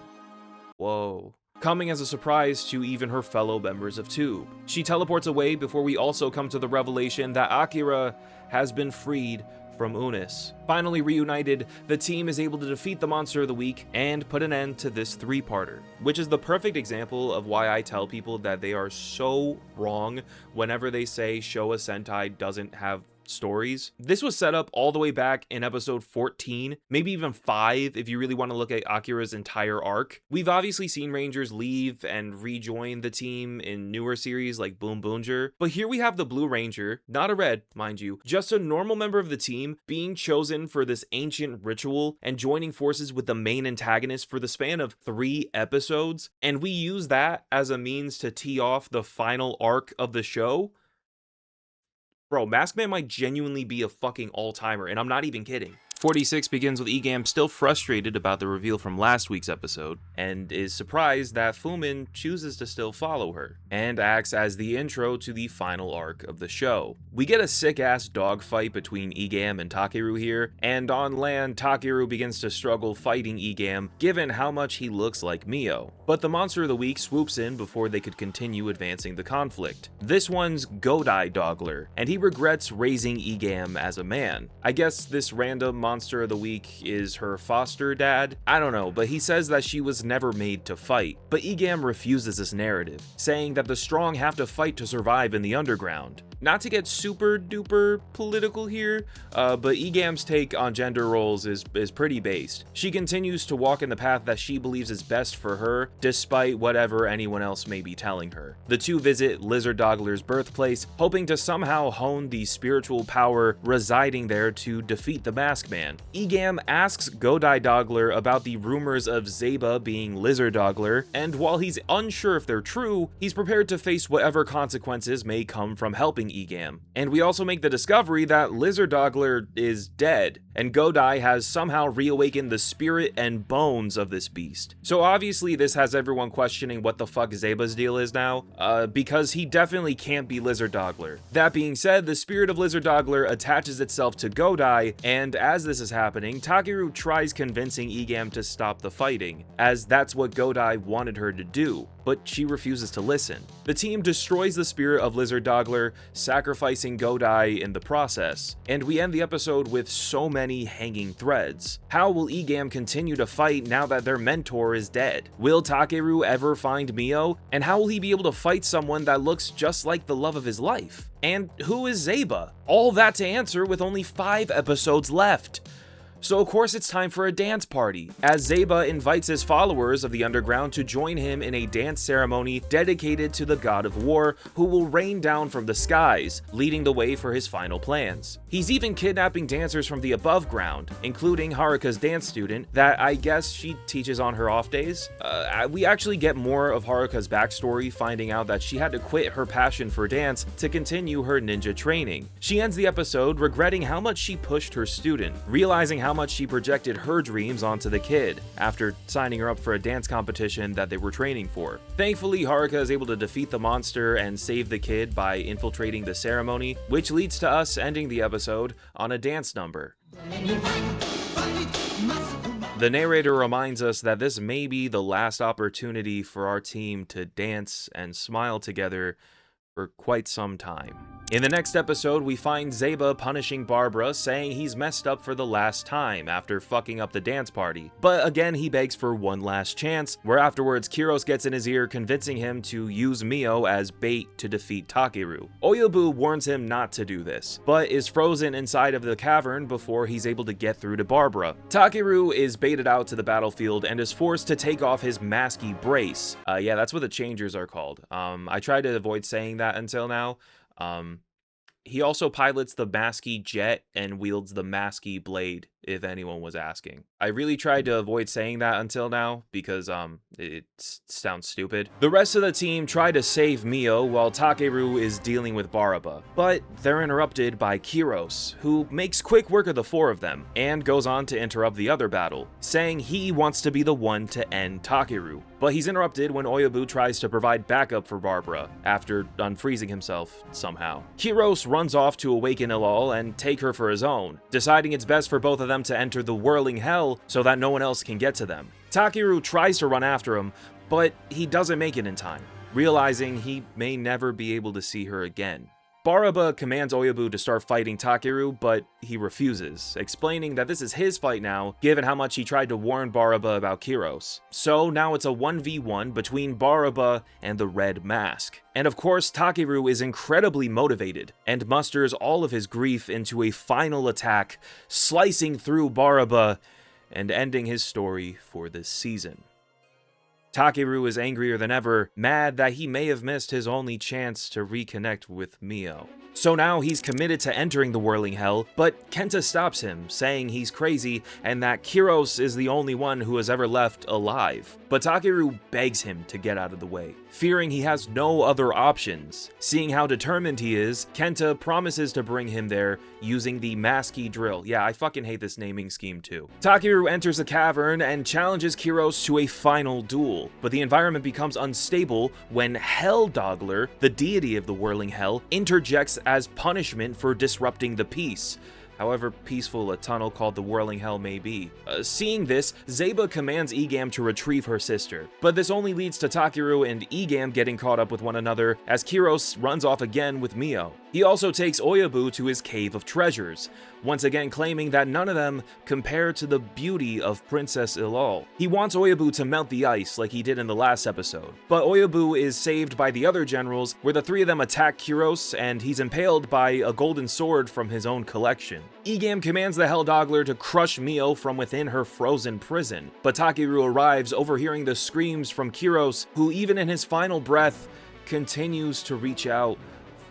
Whoa. Coming as a surprise to even her fellow members of Tube. She teleports away before we also come to the revelation that Akira has been freed from Unis. Finally reunited, the team is able to defeat the Monster of the Week and put an end to this three-parter, which is the perfect example of why I tell people that they are so wrong whenever they say Showa Sentai doesn't have stories. This was set up all the way back in episode 14, maybe even 5 if you really want to look at Akira's entire arc. We've obviously seen Rangers leave and rejoin the team in newer series like Boom Boonger, but here we have the Blue Ranger, not a red, mind you, just a normal member of the team being chosen for this ancient ritual and joining forces with the main antagonist for the span of 3 episodes, and we use that as a means to tee off the final arc of the show. Bro, Maskman might genuinely be a fucking all-timer, and I'm not even kidding. 46 begins with Igum still frustrated about the reveal from last week's episode, and is surprised that Fumin chooses to still follow her, and acts as the intro to the final arc of the show. We get a sick-ass dogfight between Igum and Takeru here, and on land, Takeru begins to struggle fighting Igum, given how much he looks like Mio. But the Monster of the Week swoops in before they could continue advancing the conflict. This one's Godai Dogler, and he regrets raising Igum as a man. I guess this random Monster of the Week is her foster dad? I don't know, but he says that she was never made to fight. But Igum refuses this narrative, saying that the strong have to fight to survive in the underground. Not to get super duper political here, but Igum's take on gender roles is pretty based. She continues to walk in the path that she believes is best for her, despite whatever anyone else may be telling her. The two visit Lizard Dogler's birthplace, hoping to somehow hone the spiritual power residing there to defeat the Maskman. Igum asks Godai Dogler about the rumors of Zeba being Lizard Dogler, and while he's unsure if they're true, he's prepared to face whatever consequences may come from helping Igum. And we also make the discovery that Lizard Dogler is dead, and Godai has somehow reawakened the spirit and bones of this beast. So obviously this has everyone questioning what the fuck Zeba's deal is now, because he definitely can't be Lizard Dogler. That being said, the spirit of Lizard Dogler attaches itself to Godai, and as this is happening, Takeru tries convincing Igum to stop the fighting, as that's what Godai wanted her to do, but she refuses to listen. The team destroys the spirit of Lizard Dogler, sacrificing Godai in the process, and we end the episode with so many hanging threads. How will Igum continue to fight now that their mentor is dead? Will Takeru ever find Mio? And how will he be able to fight someone that looks just like the love of his life? And who is Zeba? All that to answer with only 5 episodes left. So of course it's time for a dance party, as Zeba invites his followers of the underground to join him in a dance ceremony dedicated to the god of war, who will rain down from the skies, leading the way for his final plans. He's even kidnapping dancers from the above ground, including Haruka's dance student that I guess she teaches on her off days. We actually get more of Haruka's backstory, finding out that she had to quit her passion for dance to continue her ninja training. She ends the episode regretting how much she pushed her student, realizing how much she projected her dreams onto the kid after signing her up for a dance competition that they were training for. Thankfully, Haruka is able to defeat the monster and save the kid by infiltrating the ceremony, which leads to us ending the episode on a dance number. The narrator reminds us that this may be the last opportunity for our team to dance and smile together for quite some time. In the next episode, we find Zeba punishing Barbara, saying he's messed up for the last time after fucking up the dance party. But again, he begs for one last chance, where afterwards Kiros gets in his ear convincing him to use Mio as bait to defeat Takeru. Oyoboo warns him not to do this, but is frozen inside of the cavern before he's able to get through to Barbara. Takeru is baited out to the battlefield and is forced to take off his masky brace. Yeah, that's what the changers are called. I tried to avoid saying that until now. He also pilots the masky jet and wields the masky blade, if anyone was asking. I really tried to avoid saying that until now because it sounds stupid. The rest of the team try to save Mio while Takeru is dealing with Baraba, but they're interrupted by Kiros, who makes quick work of the four of them and goes on to interrupt the other battle, saying he wants to be the one to end Takeru. But he's interrupted when Oyoboo tries to provide backup for Barbara after unfreezing himself somehow. Kiros runs off to awaken Iaul and take her for his own, deciding it's best for both of them to enter the whirling hell so that no one else can get to them. Takeru tries to run after him, but he doesn't make it in time, realizing he may never be able to see her again. Baraba commands Oyoboo to start fighting Takeru, but he refuses, explaining that this is his fight now, given how much he tried to warn Baraba about Kiros. So now it's a 1v1 between Baraba and the Red Mask. And of course, Takeru is incredibly motivated, and musters all of his grief into a final attack, slicing through Baraba and ending his story for this season. Takeru is angrier than ever, mad that he may have missed his only chance to reconnect with Mio. So now he's committed to entering the whirling hell, but Kenta stops him, saying he's crazy and that Kiros is the only one who has ever left alive. But Takeru begs him to get out of the way, fearing he has no other options. Seeing how determined he is, Kenta promises to bring him there using the masky drill. Yeah, I fucking hate this naming scheme too. Takeru enters the cavern and challenges Kiros to a final duel, but the environment becomes unstable when Hell Dogler, the deity of the whirling hell, interjects as punishment for disrupting the peace. However peaceful a tunnel called the Whirling Hell may be. Seeing this, Zeba commands Igum to retrieve her sister, but this only leads to Takeru and Igum getting caught up with one another as Kiros runs off again with Mio. He also takes Oyoboo to his cave of treasures, once again claiming that none of them compare to the beauty of Princess Iaul. He wants Oyoboo to melt the ice like he did in the last episode, but Oyoboo is saved by the other generals where the three of them attack Kiros and he's impaled by a golden sword from his own collection. Igum commands the Hell Dogler to crush Mio from within her frozen prison, but Takeru arrives overhearing the screams from Kiros, who even in his final breath continues to reach out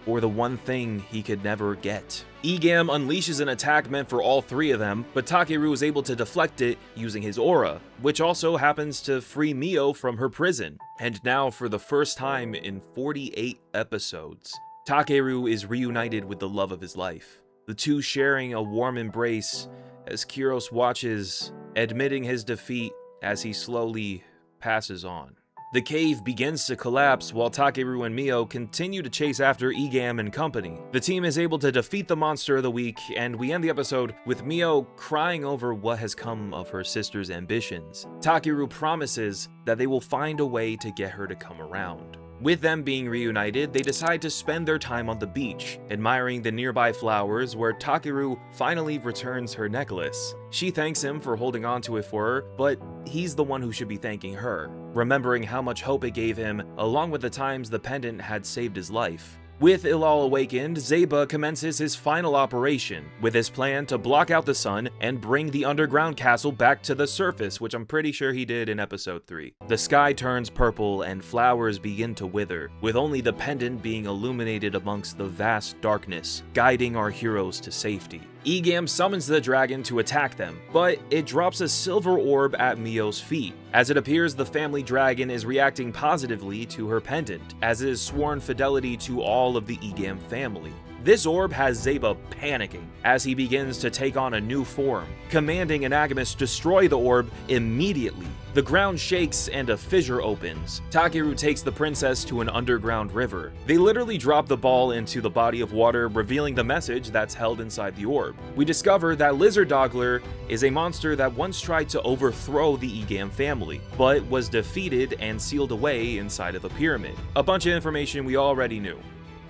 for the one thing he could never get. Igum unleashes an attack meant for all three of them, but Takeru is able to deflect it using his aura, which also happens to free Mio from her prison. And now, for the first time in 48 episodes, Takeru is reunited with the love of his life, the two sharing a warm embrace as Kiros watches, admitting his defeat as he slowly passes on. The cave begins to collapse while Takeru and Mio continue to chase after Igum and company. The team is able to defeat the monster of the week, and we end the episode with Mio crying over what has come of her sister's ambitions. Takeru promises that they will find a way to get her to come around. With them being reunited, they decide to spend their time on the beach, admiring the nearby flowers where Takeru finally returns her necklace. She thanks him for holding on to it for her, but he's the one who should be thanking her, remembering how much hope it gave him, along with the times the pendant had saved his life. With Iaul awakened, Zeba commences his final operation, with his plan to block out the sun and bring the underground castle back to the surface, which I'm pretty sure he did in episode 3. The sky turns purple and flowers begin to wither, with only the pendant being illuminated amongst the vast darkness, guiding our heroes to safety. Igum summons the dragon to attack them, but it drops a silver orb at Mio's feet. As it appears, the family dragon is reacting positively to her pendant, as it is sworn fidelity to all of the Igum family. This orb has Zeba panicking as he begins to take on a new form, commanding Anagumas destroy the orb immediately. The ground shakes and a fissure opens. Takeru takes the princess to an underground river. They literally drop the ball into the body of water, revealing the message that's held inside the orb. We discover that Lizard Dogler is a monster that once tried to overthrow the Igum family, but was defeated and sealed away inside of a pyramid. A bunch of information we already knew.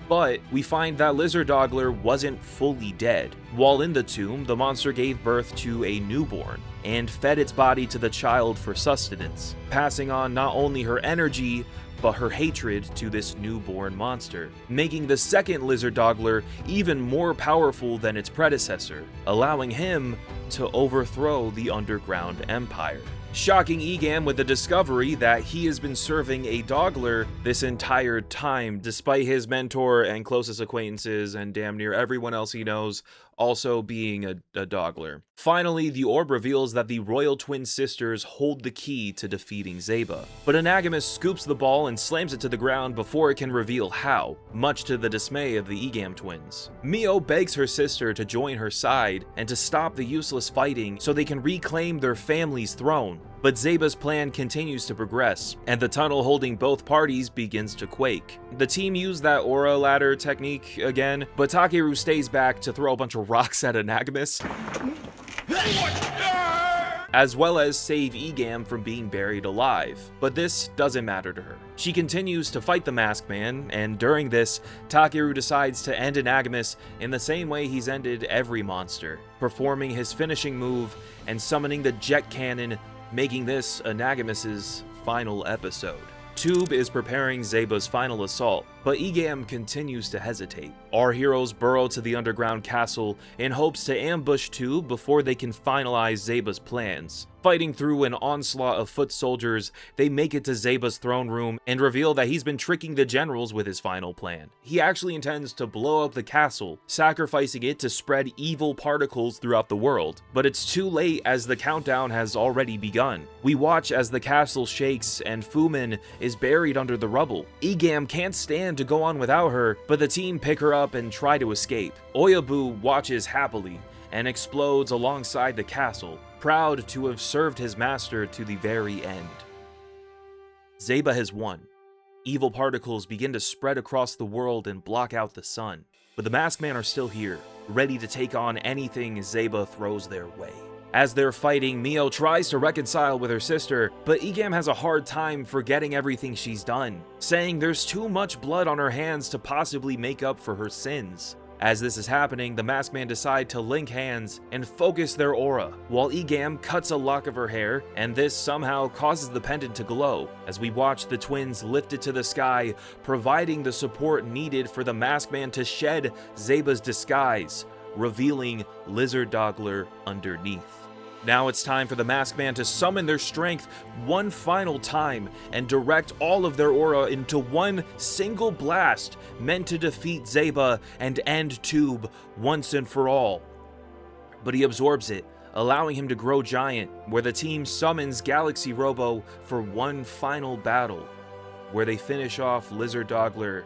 But we find that Lizardogler wasn't fully dead. While in the tomb, the monster gave birth to a newborn and fed its body to the child for sustenance, passing on not only her energy, but her hatred to this newborn monster, making the second Lizardogler even more powerful than its predecessor, allowing him to overthrow the underground empire. Shocking Igum with the discovery that he has been serving a Dogler this entire time, despite his mentor and closest acquaintances and damn near everyone else he knows also being a Dogler. Finally, the orb reveals that the royal twin sisters hold the key to defeating Zeba, but Anagumas scoops the ball and slams it to the ground before it can reveal how, much to the dismay of the Igum twins. Mio begs her sister to join her side and to stop the useless fighting so they can reclaim their family's throne. But Zeba's plan continues to progress, and the tunnel holding both parties begins to quake. The team used that aura ladder technique again, but Takeru stays back to throw a bunch of rocks at Anagumas, as well as save Igum from being buried alive. But this doesn't matter to her. She continues to fight the Masked Man, and during this, Takeru decides to end Anagumas in the same way he's ended every monster, performing his finishing move and summoning the jet cannon, making this Anagumas' final episode. Tube is preparing Zeba's final assault, but Igum continues to hesitate. Our heroes burrow to the underground castle in hopes to ambush Tube before they can finalize Zeba's plans. Fighting through an onslaught of foot soldiers, they make it to Zeba's throne room and reveal that he's been tricking the generals with his final plan. He actually intends to blow up the castle, sacrificing it to spread evil particles throughout the world. But it's too late as the countdown has already begun. We watch as the castle shakes and Fumin is buried under the rubble. Igum can't stand to go on without her, but the team pick her up and try to escape. Oyoboo watches happily and explodes alongside the castle, proud to have served his master to the very end. Zeba has won. Evil particles begin to spread across the world and block out the sun, but the Masked Man are still here, ready to take on anything Zeba throws their way. As they're fighting, Mio tries to reconcile with her sister, but Igum has a hard time forgetting everything she's done, saying there's too much blood on her hands to possibly make up for her sins. As this is happening, the Masked Man decide to link hands and focus their aura, while Igum cuts a lock of her hair, and this somehow causes the pendant to glow, as we watch the twins lift it to the sky, providing the support needed for the Masked Man to shed Zeba's disguise, revealing Lizardogler underneath. Now it's time for the Masked Man to summon their strength one final time and direct all of their aura into one single blast meant to defeat Zeba and end Tube once and for all. But he absorbs it, allowing him to grow giant, where the team summons Galaxy Robo for one final battle, where they finish off Lizardogler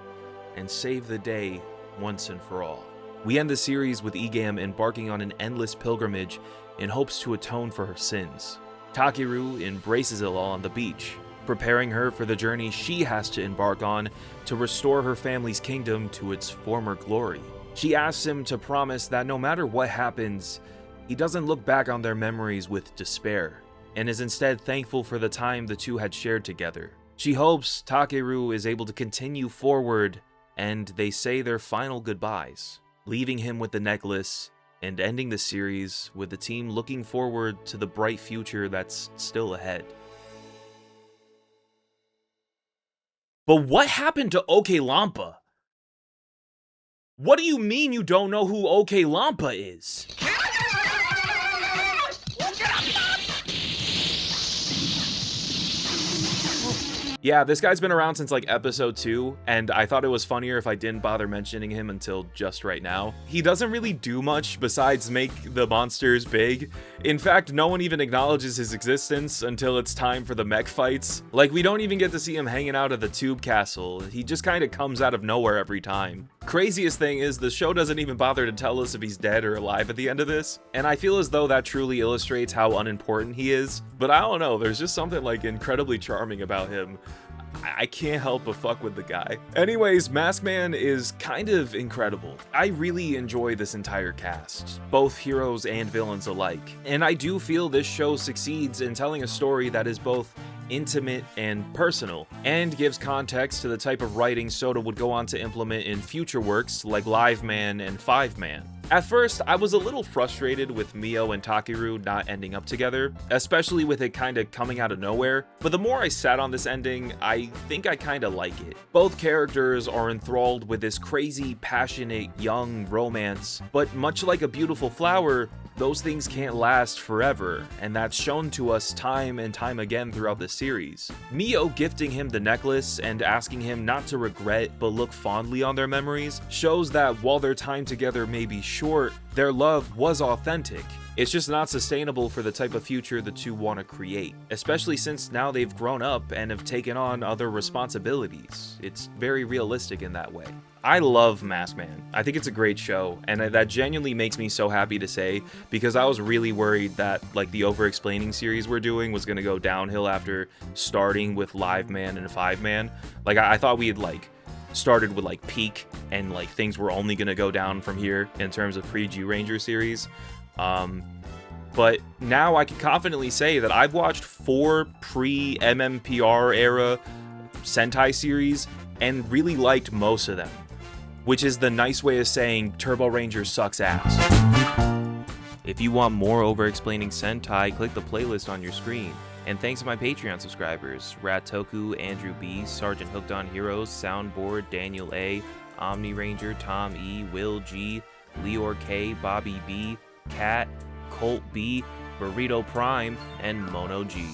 and save the day once and for all. We end the series with Igum embarking on an endless pilgrimage in hopes to atone for her sins. Takeru embraces it all on the beach, preparing her for the journey she has to embark on to restore her family's kingdom to its former glory. She asks him to promise that no matter what happens, he doesn't look back on their memories with despair, and is instead thankful for the time the two had shared together. She hopes Takeru is able to continue forward, and they say their final goodbyes, leaving him with the necklace and ending the series with the team looking forward to the bright future that's still ahead. But what happened to OK Lampa? What do you mean you don't know who OK Lampa is? Yeah, this guy's been around since like episode 2, and I thought it was funnier if I didn't bother mentioning him until just right now. He doesn't really do much besides make the monsters big. In fact, no one even acknowledges his existence until it's time for the mech fights. Like, we don't even get to see him hanging out at the Tube Castle. He just kind of comes out of nowhere every time. Craziest thing is, the show doesn't even bother to tell us if he's dead or alive at the end of this, and I feel as though that truly illustrates how unimportant he is. But I don't know, there's just something like incredibly charming about him. I can't help but fuck with the guy. Anyways, Masked Man is kind of incredible. I really enjoy this entire cast, both heroes and villains alike. And I do feel this show succeeds in telling a story that is both intimate, and personal, and gives context to the type of writing Soda would go on to implement in future works like Live Man and Five Man. At first, I was a little frustrated with Mio and Takeru not ending up together, especially with it kinda coming out of nowhere, but the more I sat on this ending, I think I kinda like it. Both characters are enthralled with this crazy, passionate, young romance, but much like a beautiful flower, those things can't last forever, and that's shown to us time and time again throughout the series. Mio gifting him the necklace and asking him not to regret but look fondly on their memories shows that while their time together may be short, their love was authentic. It's just not sustainable for the type of future the two want to create, especially since now they've grown up and have taken on other responsibilities. It's very realistic in that way. I love Maskman. I think it's a great show, and that genuinely makes me so happy to say, because I was really worried that like the over-explaining series we're doing was going to go downhill after starting with Live Man and Five Man. Like I thought we had like started with like peak and like things were only going to go down from here in terms of pre-G Ranger series. But now I can confidently say that I've watched 4 pre-MMPR era Sentai series and really liked most of them, which is the nice way of saying Turbo Ranger sucks ass. If you want more over-explaining Sentai, click the playlist on your screen. And thanks to my Patreon subscribers, Ratoku, Andrew B, Sergeant Hooked on Heroes, Soundboard, Daniel A, Omni Ranger, Tom E, Will G, Leor K, Bobby B, Cat, Colt B, Burrito Prime, and Mono G.